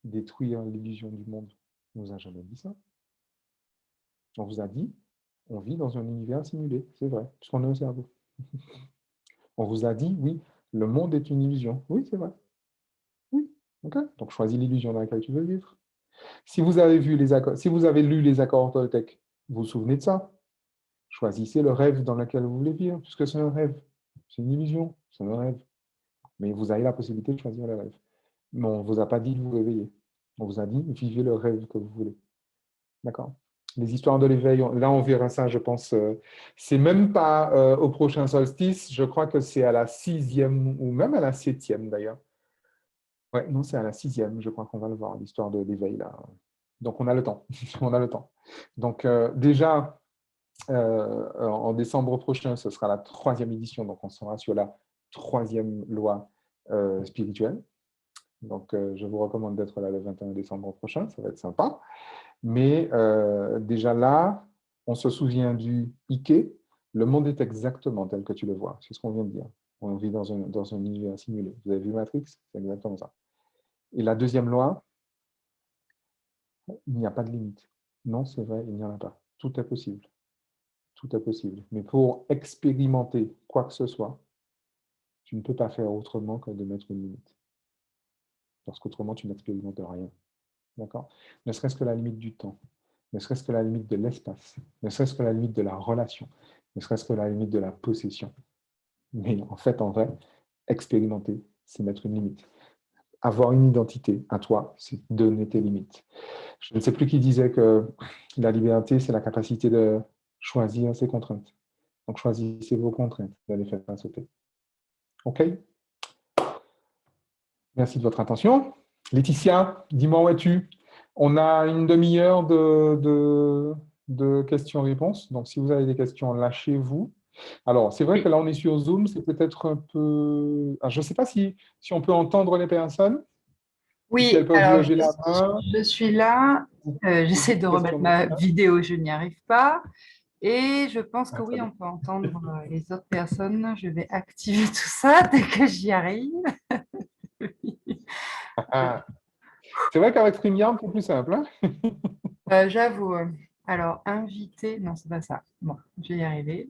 détruire l'illusion du monde. On ne vous a jamais dit ça. On vous a dit, on vit dans un univers simulé, c'est vrai, puisqu'on est un cerveau. On vous a dit, oui, le monde est une illusion. Oui, c'est vrai. Oui, ok. Donc choisis l'illusion dans laquelle tu veux vivre. Si vous avez vu les accords, si vous avez lu les accords Toltec, vous vous souvenez de ça? Choisissez le rêve dans lequel vous voulez vivre, puisque c'est un rêve. C'est une illusion, c'est un rêve. Mais vous avez la possibilité de choisir le rêve. Mais on ne vous a pas dit de vous réveiller. On vous a dit, vivez le rêve que vous voulez. D'accord? Les histoires de l'éveil, là on verra ça, je pense. C'est même pas au prochain solstice, je crois que c'est à la 6e ou même à la 7e d'ailleurs. Ouais, non, c'est à la 6e, je crois qu'on va le voir, l'histoire de l'éveil là. Donc on a le temps, on a le temps. Donc déjà, en décembre prochain, ce sera la 3e édition, donc on sera sur la 3e loi spirituelle. Donc, je vous recommande d'être là le 21 décembre prochain, ça va être sympa. Mais déjà là, on se souvient du Ike, le monde est exactement tel que tu le vois, c'est ce qu'on vient de dire. On vit dans un univers simulé. Vous avez vu Matrix? C'est exactement ça. Et la 2e loi, il n'y a pas de limite. Non, c'est vrai, il n'y en a pas. Tout est possible. Tout est possible. Mais pour expérimenter quoi que ce soit, tu ne peux pas faire autrement que de mettre une limite. Parce qu'autrement, tu n'expérimentes rien. D'accord? Ne serait-ce que la limite du temps, ne serait-ce que la limite de l'espace, ne serait-ce que la limite de la relation, ne serait-ce que la limite de la possession. Mais en fait, en vrai, expérimenter, c'est mettre une limite. Avoir une identité à toi, c'est donner tes limites. Je ne sais plus qui disait que la liberté, c'est la capacité de choisir ses contraintes. Donc, choisissez vos contraintes, vous allez faire sauter. OK? Merci de votre attention. Laetitia, dis-moi où es-tu? On a une demi-heure de questions-réponses. Donc, si vous avez des questions, lâchez-vous. Alors, c'est vrai que là, on est sur Zoom. C'est peut-être un peu... Ah, je ne sais pas si on peut entendre les personnes, ou si elles Oui, peuvent alors lever la main. je suis là. J'essaie de Question remettre dans le ma chat. vidéo, je n'y arrive pas. Et je pense que Ah, très oui, bien. on peut entendre les autres personnes. Je vais activer tout ça dès que j'y arrive. Ah, C'est vrai qu'avec StreamYard, c'est plus simple. Hein. J'avoue. Alors, invité, non, c'est pas ça. Bon, je vais y arriver.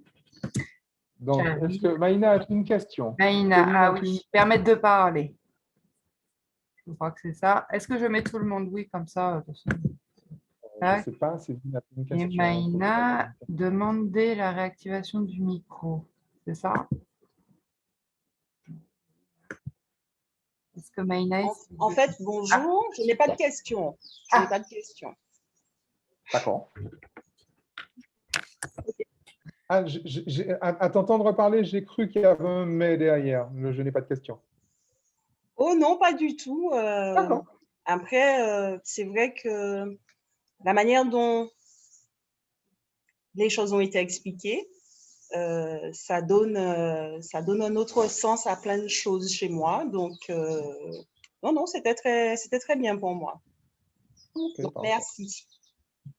Donc, est-ce J'arrive. que Maïna a une question? Maïna, Céline ah a une... oui, permettre de parler. Je crois que c'est ça. Est-ce que je mets tout le monde? Oui, comme ça. De toute façon. Je ne Tac. sais pas, Céline a une Et question. Maïna, demander la réactivation du micro. C'est ça? Est-ce que Maïna est... En fait, Ah, bonjour. Je n'ai pas de questions. Je n'ai pas de questions. D'accord. Ah, à t'entendre parler, j'ai cru qu'il y avait un mais derrière. Je n'ai pas de question. Oh non, pas du tout. D'accord. Après, c'est vrai que la manière dont les choses ont été expliquées, ça donne un autre sens à plein de choses chez moi. Donc, non, c'était très bien pour moi. Ok, Donc, parfait. merci.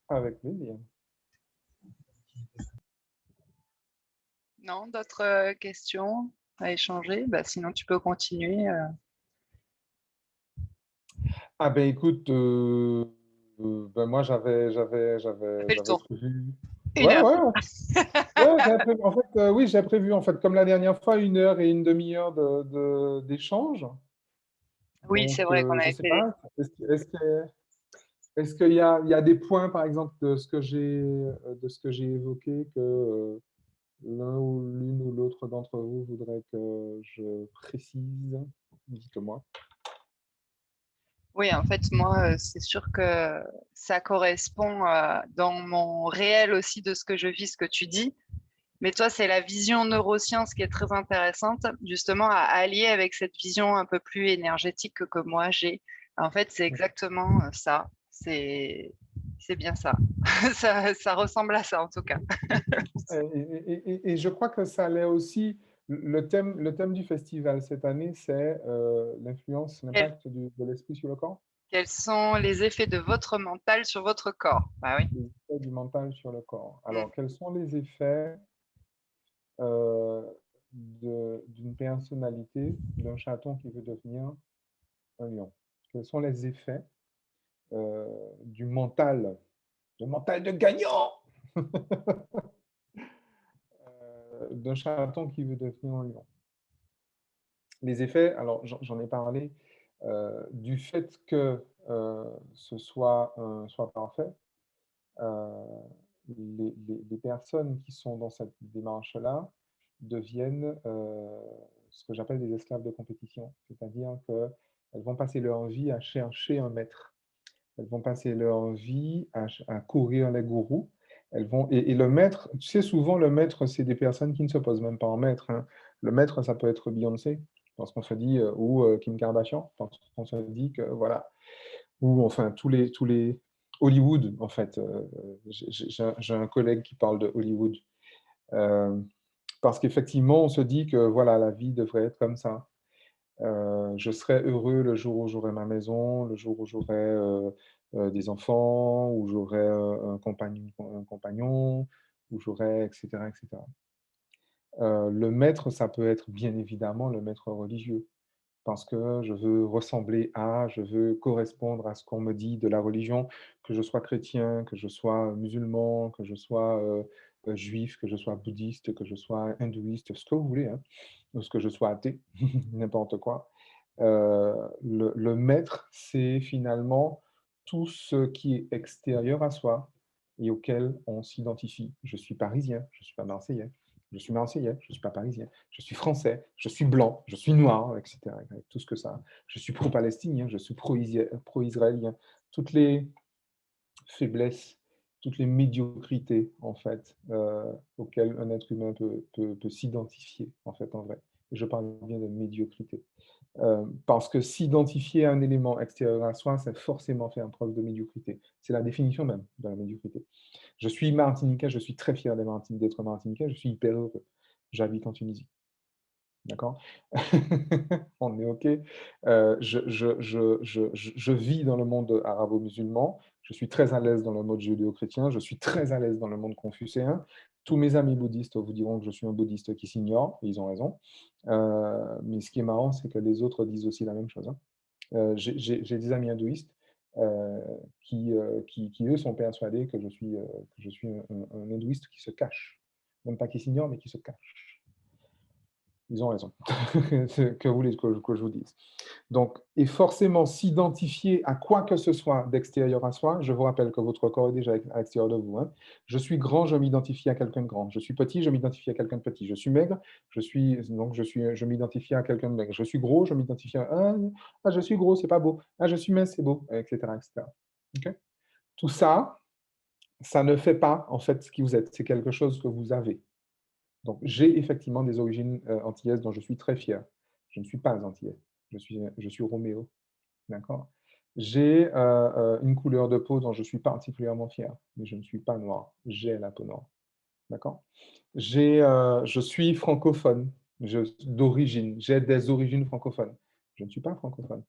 Avec plaisir. Non, d'autres questions à échanger? Bah, sinon, tu peux continuer. Ah ben écoute, ben moi j'avais Fais le tour. prévu. Une Ouais, heure. ouais, j'avais prévu. En fait, oui, j'ai prévu en fait comme la dernière fois 1 heure et une demi-heure d'échange. Oui, c'est Donc vrai qu'on je avait sais fait. pas. Est-ce qu'il y a des points par exemple de ce que j'ai évoqué que l'un ou l'une ou l'autre d'entre vous voudrait que je précise? Dites-moi. Oui, en fait, moi, c'est sûr que ça correspond dans mon réel aussi de ce que je vis, ce que tu dis. Mais toi, c'est la vision neuroscience qui est très intéressante, justement, à allier avec cette vision un peu plus énergétique que moi j'ai. En fait, c'est exactement ça. C'est bien ça. Ça ressemble à ça, en tout cas. Et je crois que ça allait aussi. Le thème du festival cette année, c'est l'influence, Quels, l'impact de l'esprit sur le corps, quels sont les effets de votre mental sur votre corps? Bah oui. les effets du mental sur le corps. Mm. Alors, quels sont les effets euh, d'une personnalité, d'un chaton qui veut devenir un lion? Quels sont les effets euh, du mental, le mental de gagnant d'un chaton qui veut devenir un lion? Les effets, alors j'en ai parlé, du fait que ce soit parfait, euh, les personnes qui sont dans cette démarche-là deviennent ce que j'appelle des esclaves de compétition. C'est-à-dire qu'elles vont passer leur vie à chercher un maître. Elles vont passer leur vie à courir les gourous. Et le maître, tu sais, souvent le maître, c'est des personnes qui ne se posent même pas en maître. Hein. Le maître, ça peut être Beyoncé, parce qu'on se dit, ou Kim Kardashian, parce qu'on se dit que voilà, ou enfin tous les Hollywood, en fait. J'ai un collègue qui parle de Hollywood. Euh, parce qu'effectivement, on se dit que voilà, la vie devrait être comme ça. Je serai heureux le jour où j'aurai ma maison, le jour où j'aurai des enfants, où j'aurai un compagnon, où j'aurai, etc., etc. Le maître, ça peut être bien évidemment le maître religieux, parce que je veux ressembler à, je veux correspondre à ce qu'on me dit de la religion, que je sois chrétien, que je sois musulman, que je sois juif, que je sois bouddhiste, que je sois hindouiste, ce que vous voulez, hein, ou ce que je sois athée, n'importe quoi. Le maître, c'est finalement tout ce qui est extérieur à soi et auquel on s'identifie. Je suis parisien, je ne suis pas marseillais. Je suis marseillais, je ne suis pas parisien. Je suis français, je suis blanc, je suis noir, etc. Avec tout ce que ça. Je suis pro-palestinien, je suis pro-israélien. Toutes les faiblesses, toutes les médiocrités, en fait, auxquelles un être humain peut s'identifier, en fait, en vrai. Et je parle bien de médiocrité. Parce que s'identifier à un élément extérieur à soi, c'est forcément faire preuve de médiocrité. C'est la définition même de la médiocrité. Je suis martiniquais, je suis très fier d'être martiniquais, je suis hyper heureux. J'habite en Tunisie. D'accord. On est OK. Je vis dans le monde arabo-musulman. Je suis très à l'aise dans le monde judéo-chrétien. Je suis très à l'aise dans le monde confucéen. Tous mes amis bouddhistes vous diront que je suis un bouddhiste qui s'ignore. Et ils ont raison. Mais ce qui est marrant, c'est que les autres disent aussi la même chose. Hein. J'ai des amis hindouistes qui, eux, sont persuadés que je suis un hindouiste qui se cache. Même pas qui s'ignore, mais qui se cache. Ils ont raison. Que voulez que je vous dise? Donc, et forcément, s'identifier à quoi que ce soit d'extérieur à soi, je vous rappelle que votre corps est déjà à l'extérieur de vous. Hein. Je suis grand, je m'identifie à quelqu'un de grand. Je suis petit, je m'identifie à quelqu'un de petit. Je suis maigre, je m'identifie à quelqu'un de maigre. Je suis gros, je m'identifie à je suis gros, c'est pas beau. Ah, je suis mince, c'est beau, etc., etc. Okay. Tout ça, ça ne fait pas en fait ce qui vous êtes. C'est quelque chose que vous avez. Donc, j'ai effectivement des origines antillaises dont je suis très fier. Je ne suis pas antillais, je suis roméo, d'accord? J'ai une couleur de peau dont je suis particulièrement fier, mais je ne suis pas noir, j'ai la peau noire, d'accord? Je suis francophone d'origine, j'ai des origines francophones. Je ne suis pas francophone,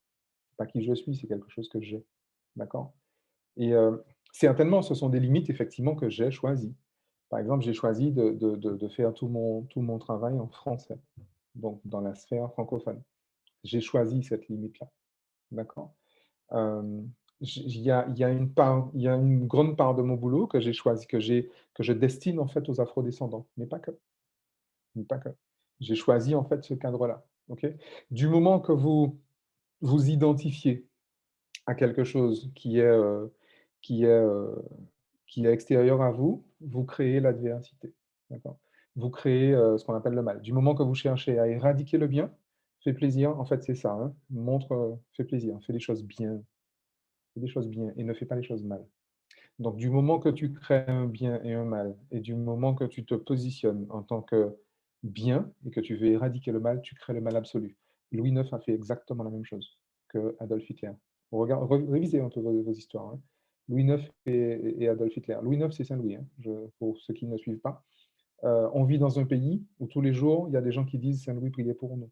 c'est pas qui je suis, c'est quelque chose que j'ai, d'accord? Et certainement, ce sont des limites, effectivement, que j'ai choisies. Par exemple, j'ai choisi de faire tout mon travail en français, donc dans la sphère francophone. J'ai choisi cette limite-là, d'accord? Il y a une grande part de mon boulot que j'ai choisi, que je destine en fait aux afrodescendants, mais pas que. Mais pas que. J'ai choisi en fait ce cadre-là, ok? Du moment que vous vous identifiez à quelque chose qui est, euh, qui est extérieur à vous, vous créez l'adversité. D'accord? Vous créez ce qu'on appelle le mal. Du moment que vous cherchez à éradiquer le bien, fait plaisir, en fait, c'est ça. Hein, montre, fait plaisir, fais des choses bien. Fais des choses bien et ne fais pas les choses mal. Donc, du moment que tu crées un bien et un mal, et du moment que tu te positionnes en tant que bien et que tu veux éradiquer le mal, tu crées le mal absolu. Louis IX a fait exactement la même chose que Adolf Hitler. Révisez un peu vos histoires. Hein. Louis IX et Adolf Hitler. Louis IX, c'est Saint-Louis, hein, pour ceux qui ne suivent pas. On vit dans un pays où tous les jours, il y a des gens qui disent Saint-Louis, priez pour nous.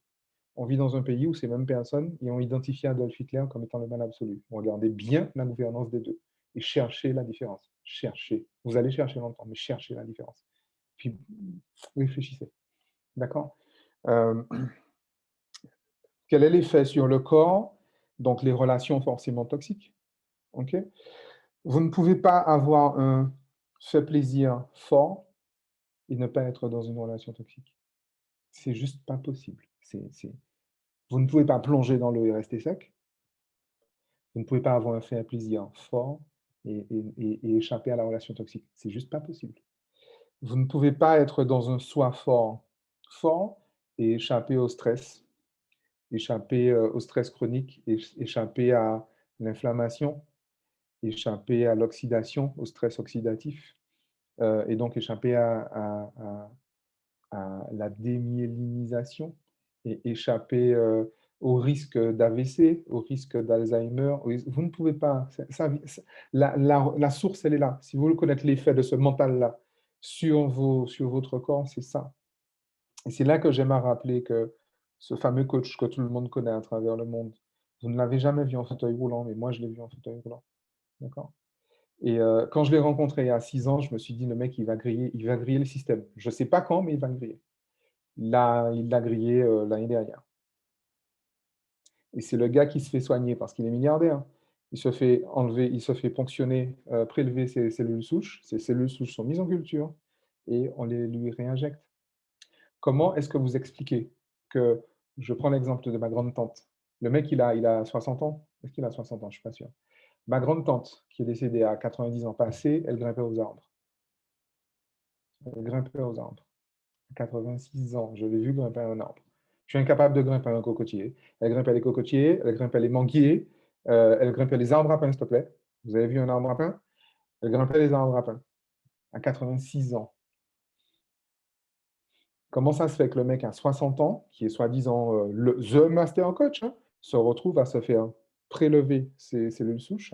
On vit dans un pays où ces mêmes personnes y ont identifié Adolf Hitler comme étant le mal absolu. Regardez bien la gouvernance des deux et cherchez la différence. Cherchez. Vous allez chercher longtemps, mais cherchez la différence. Puis réfléchissez. D'accord? Quel est l'effet sur le corps? Donc les relations forcément toxiques. Ok? Vous ne pouvez pas avoir un fait plaisir fort et ne pas être dans une relation toxique. C'est juste pas possible. Vous ne pouvez pas plonger dans l'eau et rester sec. Vous ne pouvez pas avoir un fait plaisir fort et échapper à la relation toxique. C'est juste pas possible. Vous ne pouvez pas être dans un soi fort et échapper au stress chronique, échapper à l'inflammation, échapper à l'oxydation, au stress oxydatif, et donc échapper à la démyélinisation et échapper au risque d'AVC, au risque d'Alzheimer. Vous ne pouvez pas. La source, elle est là. Si vous voulez connaître l'effet de ce mental-là sur votre corps, c'est ça. Et c'est là que j'aime à rappeler que ce fameux coach que tout le monde connaît à travers le monde, vous ne l'avez jamais vu en fauteuil roulant, mais moi, je l'ai vu en fauteuil roulant. D'accord? Et quand je l'ai rencontré il y a 6 ans, je me suis dit, le mec, il va griller le système. Je ne sais pas quand, mais il va le griller. Il l'a grillé l'année dernière. Et c'est le gars qui se fait soigner parce qu'il est milliardaire. Il se fait enlever, il se fait ponctionner, prélever ses cellules souches. Ces cellules souches sont mises en culture et on les lui réinjecte. Comment est-ce que vous expliquez que, je prends l'exemple de ma grande-tante, le mec, il a 60 ans. Est-ce qu'il a 60 ans? Je ne suis pas sûr. Ma grande-tante, qui est décédée à 90 ans passés, elle grimpait aux arbres. Elle grimpait aux arbres. 86 ans, je l'ai vu grimper un arbre. Je suis incapable de grimper un cocotier. Elle grimpait les cocotiers, elle grimpait les manguiers, elle grimpait les arbres à pain, s'il te plaît. Vous avez vu un arbre à pain? Elle grimpait les arbres à pain. À 86 ans. Comment ça se fait que le mec à 60 ans, qui est soi-disant the master coach, hein, se retrouve à se faire prélever ses cellules souches,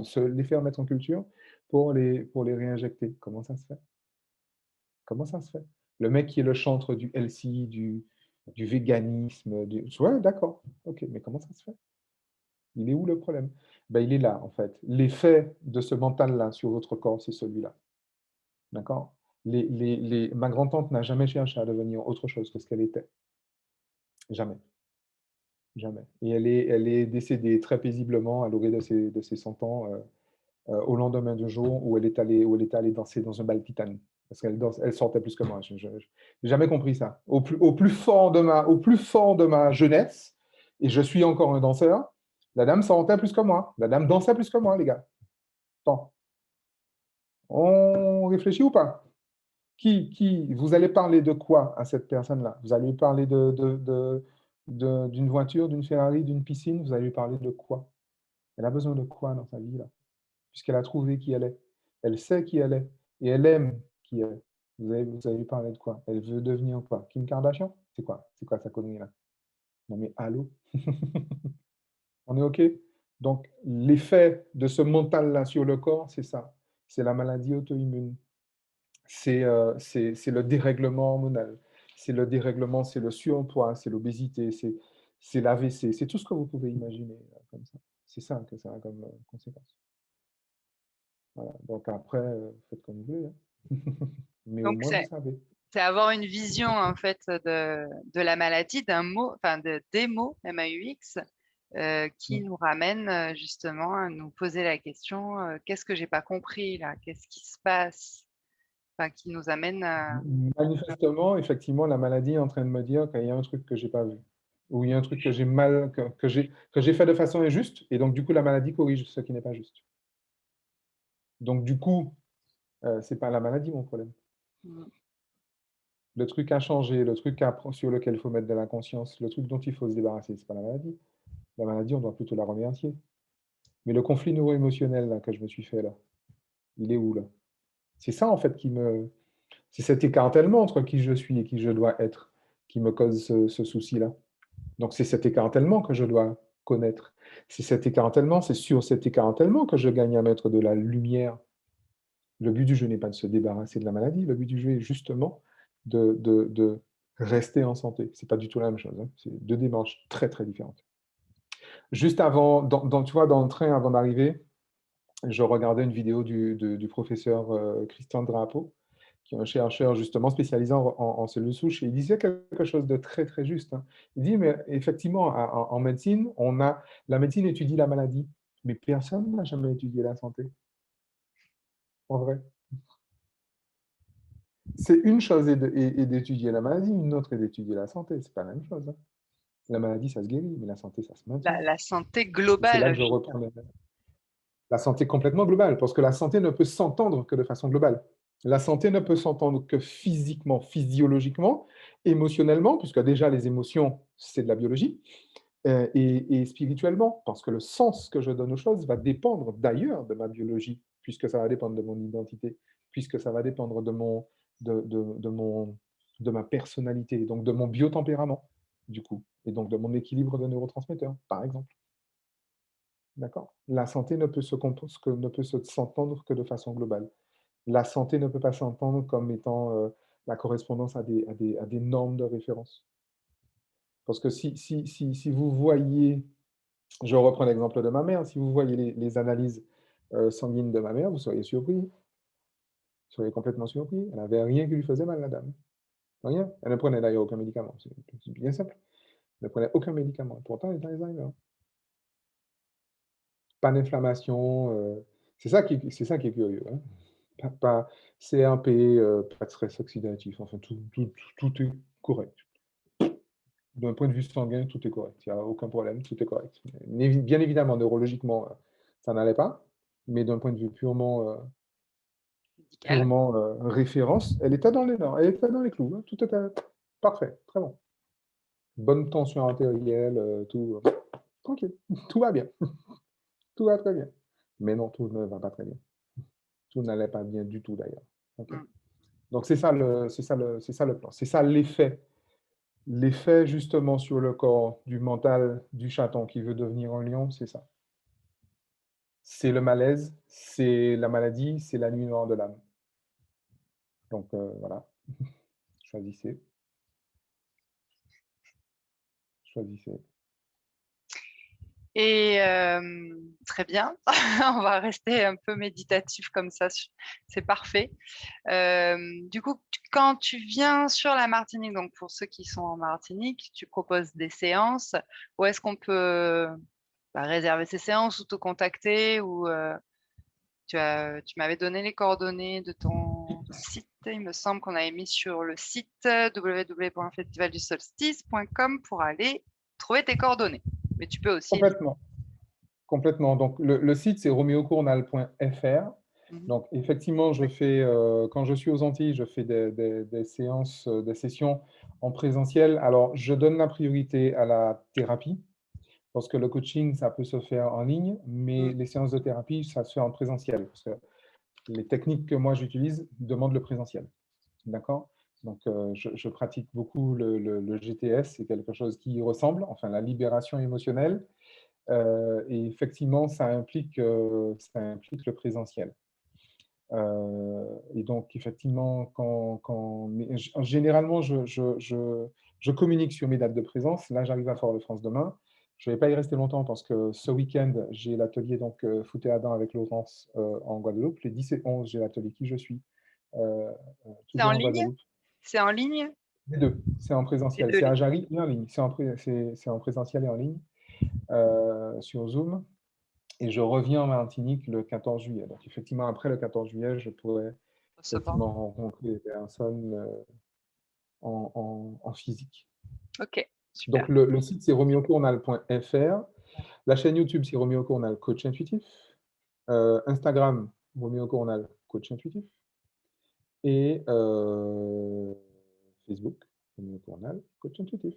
se les faire mettre en culture pour les réinjecter? Comment ça se fait? Comment ça se fait? Le mec qui est le chantre du healthy, du véganisme, ouais, d'accord, ok, mais comment ça se fait? Il est où le problème? Ben, il est là, en fait. L'effet de ce mental-là sur votre corps, c'est celui-là. D'accord? Ma grand-tante n'a jamais cherché à devenir autre chose que ce qu'elle était. Jamais. Jamais. Et elle est décédée très paisiblement à l'orée de ses 100 ans, au lendemain du jour où elle est allée danser dans un bal Titane. Parce elle sortait plus que moi. Je n'ai jamais compris ça. Au plus fort de ma jeunesse, et je suis encore un danseur, la dame sortait plus que moi. La dame dansait plus que moi, les gars. Attends. On réfléchit ou pas? Vous allez parler de quoi à cette personne-là? Vous allez lui parler d'une voiture, d'une Ferrari, d'une piscine? Vous allez lui parler de quoi? Elle a besoin de quoi dans sa vie, là? Puisqu'elle a trouvé qui elle est. Elle sait qui elle est et elle aime qui elle est. Vous allez lui parler de quoi? Elle veut devenir quoi? Kim Kardashian? C'est quoi? C'est quoi sa connerie, là? Non mais allô? On est OK? Donc, l'effet de ce mental-là sur le corps, c'est ça. C'est la maladie auto-immune. C'est le dérèglement hormonal, c'est le dérèglement, c'est le surpoids, c'est l'obésité, c'est l'AVC, c'est tout ce que vous pouvez imaginer comme ça. C'est ça que ça a comme conséquence. Voilà. Donc après, faites comme vous voulez, hein. Mais au Donc, moins, vous savez. c'est avoir une vision en fait de la maladie, d'un mot, enfin des mots MAUX, qui nous ramène justement à nous poser la question qu'est-ce que j'ai pas compris là? Qu'est-ce qui se passe? Enfin, qui nous amène à. Manifestement, effectivement, la maladie est en train de me dire qu'il y a un truc que j'ai pas vu. Ou il y a un truc que j'ai mal, que j'ai fait de façon injuste, et donc du coup, la maladie corrige ce qui n'est pas juste. Donc du coup, c'est pas la maladie mon problème. Le truc à changer, le truc sur lequel il faut mettre de la conscience, le truc dont il faut se débarrasser, ce n'est pas la maladie. La maladie, on doit plutôt la remercier. Mais le conflit neuro-émotionnel là, que je me suis fait, là, il est où, là? C'est ça, en fait, c'est cet écartèlement entre qui je suis et qui je dois être qui me cause ce souci-là. Donc, c'est cet écartèlement que je dois connaître. C'est cet écartèlement, c'est sur cet écartèlement que je gagne à mettre de la lumière. Le but du jeu n'est pas de se débarrasser de la maladie, le but du jeu est justement de rester en santé. Ce n'est pas du tout la même chose, hein. C'est deux démarches très, très différentes. Juste avant, tu vois, dans le train, avant d'arriver, je regardais une vidéo du professeur Christian Drapeau, qui est un chercheur justement spécialisé en cellules souches, et il disait quelque chose de très, très juste, hein. Il dit, mais effectivement, en médecine, la médecine étudie la maladie, mais personne n'a jamais étudié la santé, en vrai. C'est une chose est d'étudier la maladie, une autre est d'étudier la santé. C'est pas la même chose, hein. La maladie, ça se guérit, mais la santé, ça se maintient. La santé C'est là globale. que je reprends la santé complètement globale, parce que la santé ne peut s'entendre que de façon globale. La santé ne peut s'entendre que physiquement, physiologiquement, émotionnellement, puisque déjà les émotions, c'est de la biologie, et spirituellement, parce que le sens que je donne aux choses va dépendre d'ailleurs de ma biologie, puisque ça va dépendre de mon identité, puisque ça va dépendre de ma personnalité, donc de mon biotempérament, du coup, et donc de mon équilibre de neurotransmetteurs, par exemple. D'accord? La santé ne peut s'entendre que de façon globale. La santé ne peut pas s'entendre comme étant la correspondance à des normes de référence. Parce que si vous voyez, je reprends l'exemple de ma mère, si vous voyez les analyses sanguines de ma mère, vous seriez surpris. Vous seriez complètement surpris. Elle n'avait rien qui lui faisait mal, la dame. Rien. Elle ne prenait d'ailleurs aucun médicament. C'est bien simple. Elle ne prenait aucun médicament. Pourtant, elle est Alzheimer. Pas d'inflammation. C'est ça qui est curieux, hein. Pas CRP, pas de stress oxydatif. Enfin, tout est correct. D'un point de vue sanguin, tout est correct. Il n'y a aucun problème, tout est correct. Bien évidemment, neurologiquement, ça n'allait pas. Mais d'un point de vue purement référence, elle était dans les normes, elle était dans les clous, hein. Tout était parfait, très bon. Bonne tension artérielle, tout tranquille, tout va bien. Tout va très bien. Mais non, tout ne va pas très bien. Tout n'allait pas bien du tout d'ailleurs. Okay. Donc c'est ça le plan. C'est ça l'effet. L'effet justement sur le corps du mental du chaton qui veut devenir un lion, c'est ça. C'est le malaise, c'est la maladie, c'est la nuit noire de l'âme. Donc voilà, choisissez. Choisissez. Et très bien, on va rester un peu méditatif comme ça, c'est parfait. Du coup, quand tu viens sur la Martinique, donc pour ceux qui sont en Martinique, tu proposes des séances. Où est-ce qu'on peut réserver ces séances ou te contacter ou tu m'avais donné les coordonnées de ton site. Il me semble qu'on avait mis sur le site www.festivaldusolstice.com pour aller trouver tes coordonnées. Mais tu peux aussi. Complètement. Complètement. Donc, le site, c'est romeocournal.fr. Mhm. Donc, effectivement, je fais, quand je suis aux Antilles, je fais des séances, des sessions en présentiel. Alors, je donne la priorité à la thérapie, parce que le coaching, ça peut se faire en ligne, mais les séances de thérapie, ça se fait en présentiel, parce que les techniques que moi j'utilise demandent le présentiel. D'accord? Donc, je pratique beaucoup le GTS, c'est quelque chose qui y ressemble, enfin, la libération émotionnelle. Et effectivement, ça implique le présentiel. Et donc, effectivement, généralement, je communique sur mes dates de présence. Là, j'arrive à Fort-de-France demain. Je ne vais pas y rester longtemps parce que ce week-end, j'ai l'atelier Foot et Adam avec Laurence en Guadeloupe. Les 10 et 11, j'ai l'atelier Qui je suis, C'est en toujours en ligne? Guadeloupe. C'est en ligne? Les deux, c'est en présentiel. C'est à Jarry et en ligne. C'est en présentiel et en ligne sur Zoom. Et je reviens en Martinique le 14 juillet. Donc, effectivement, après le 14 juillet, je pourrais effectivement rencontrer les personnes en physique. Ok, super. Donc, le site, c'est romeocournal.fr. La chaîne YouTube, c'est Roméo Cournal, coach intuitif. Instagram, Roméo Cournal, coach intuitif. Et Facebook, Roméo Cournal, coach intuitif.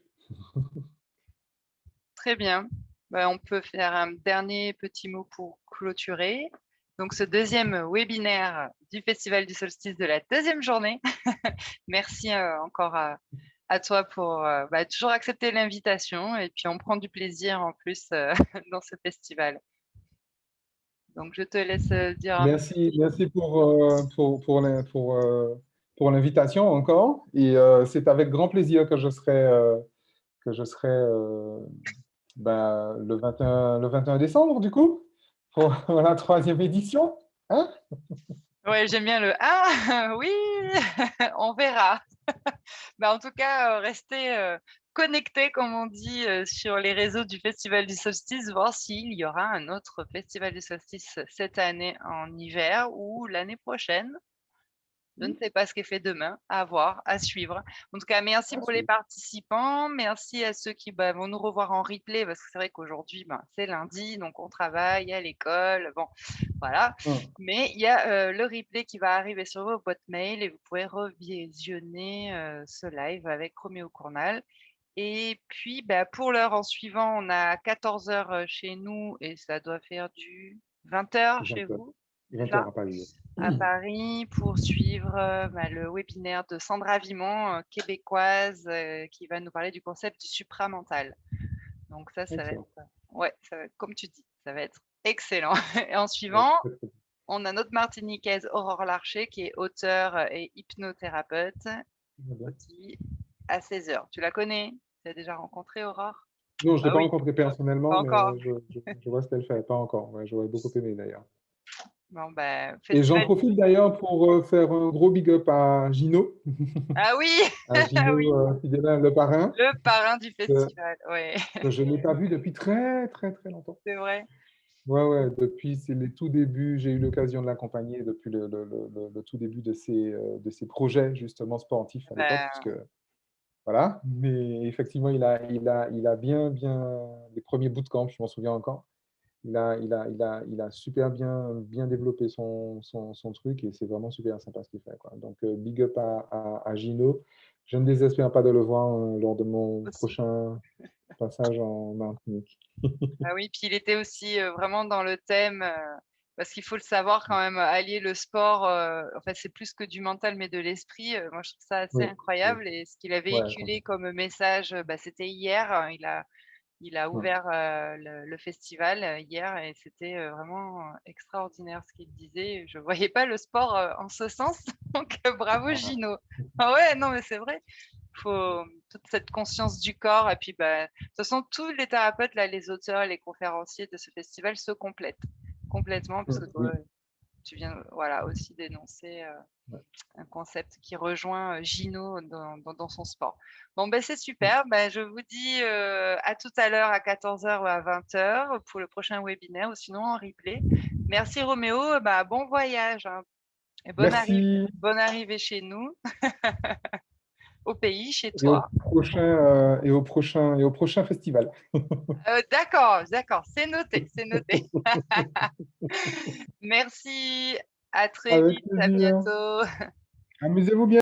Très bien. On peut faire un dernier petit mot pour clôturer. Donc, ce deuxième webinaire du Festival du Solstice de la deuxième journée. Merci encore à toi pour toujours accepter l'invitation. Et puis, on prend du plaisir en plus dans ce festival. Donc, je te laisse dire un Merci pour l'invitation encore. Et c'est avec grand plaisir que je serai le 21 décembre, du coup, pour la 3e édition. Hein? Oui, j'aime bien le « Ah, oui, on verra ». En tout cas, restez connectés, comme on dit, sur les réseaux du Festival du Solstice, voir s'il y aura un autre Festival du Solstice cette année en hiver ou l'année prochaine. Je ne sais pas ce qu'est fait demain, à voir, à suivre. En tout cas, merci pour les participants. Merci à ceux qui vont nous revoir en replay, parce que c'est vrai qu'aujourd'hui, c'est lundi, donc on travaille à l'école. Bon, voilà. Mais il y a le replay qui va arriver sur vos boîtes mail et vous pouvez revisionner ce live avec Roméo Cournal. Et puis, pour l'heure en suivant, on a 14 h chez nous et ça doit faire du 20 h chez vous. 20 h à Paris. À Paris pour suivre le webinaire de Sandra Vimont, québécoise, qui va nous parler du concept du supramental. Donc ça va être, ça va être, comme tu dis, ça va être excellent. Et en suivant, on a notre martiniquaise Aurore Larcher, qui est auteure et hypnothérapeute, aussi à 16 h. Tu la connais? Tu as déjà rencontré Aurore? Non, je ne l'ai pas rencontrée personnellement, encore. mais je vois ce qu'elle fait. Pas encore. Ouais, j'aurais beaucoup aimé d'ailleurs. Bon, et j'en profite d'ailleurs pour faire un gros big up à Gino. Ah oui, à Gino, oui. Le parrain. Le parrain du festival, oui. Que je ne l'ai pas vu depuis très, très, très longtemps. C'est vrai. Ouais, depuis les tout débuts, j'ai eu l'occasion de l'accompagner depuis le tout début de ses projets justement sportifs à l'époque, puisque voilà. Mais effectivement, il a bien les premiers bootcamps, je m'en souviens encore. Il a super bien développé son truc et c'est vraiment super sympa ce qu'il fait, quoi. Donc, big up à Gino. Je ne désespère pas de le voir lors de mon prochain passage en Martinique. Ah oui, puis il était aussi vraiment dans le thème, parce qu'il faut le savoir quand même, allier le sport, c'est plus que du mental, mais de l'esprit. Moi, je trouve ça assez incroyable. Et ce qu'il a véhiculé comme message, c'était hier. Il a ouvert le festival hier et c'était vraiment extraordinaire ce qu'il disait. Je ne voyais pas le sport en ce sens, donc bravo Gino. Ah ouais, non, mais c'est vrai. faut toute cette conscience du corps. Et puis, de toute façon, tous les thérapeutes, là, les auteurs et les conférenciers de ce festival se complètent complètement, parce que toi, tu viens voilà, aussi d'énoncer un concept qui rejoint Gino dans son sport. Bon, c'est super. Je vous dis à tout à l'heure à 14h ou à 20h pour le prochain webinaire ou sinon en replay. Merci Roméo. Bon voyage hein, et bonne arrivée chez nous, au pays, chez toi. Et au prochain festival. D'accord, c'est noté, c'est noté. Merci, à très vite, à bientôt. Amusez-vous bien.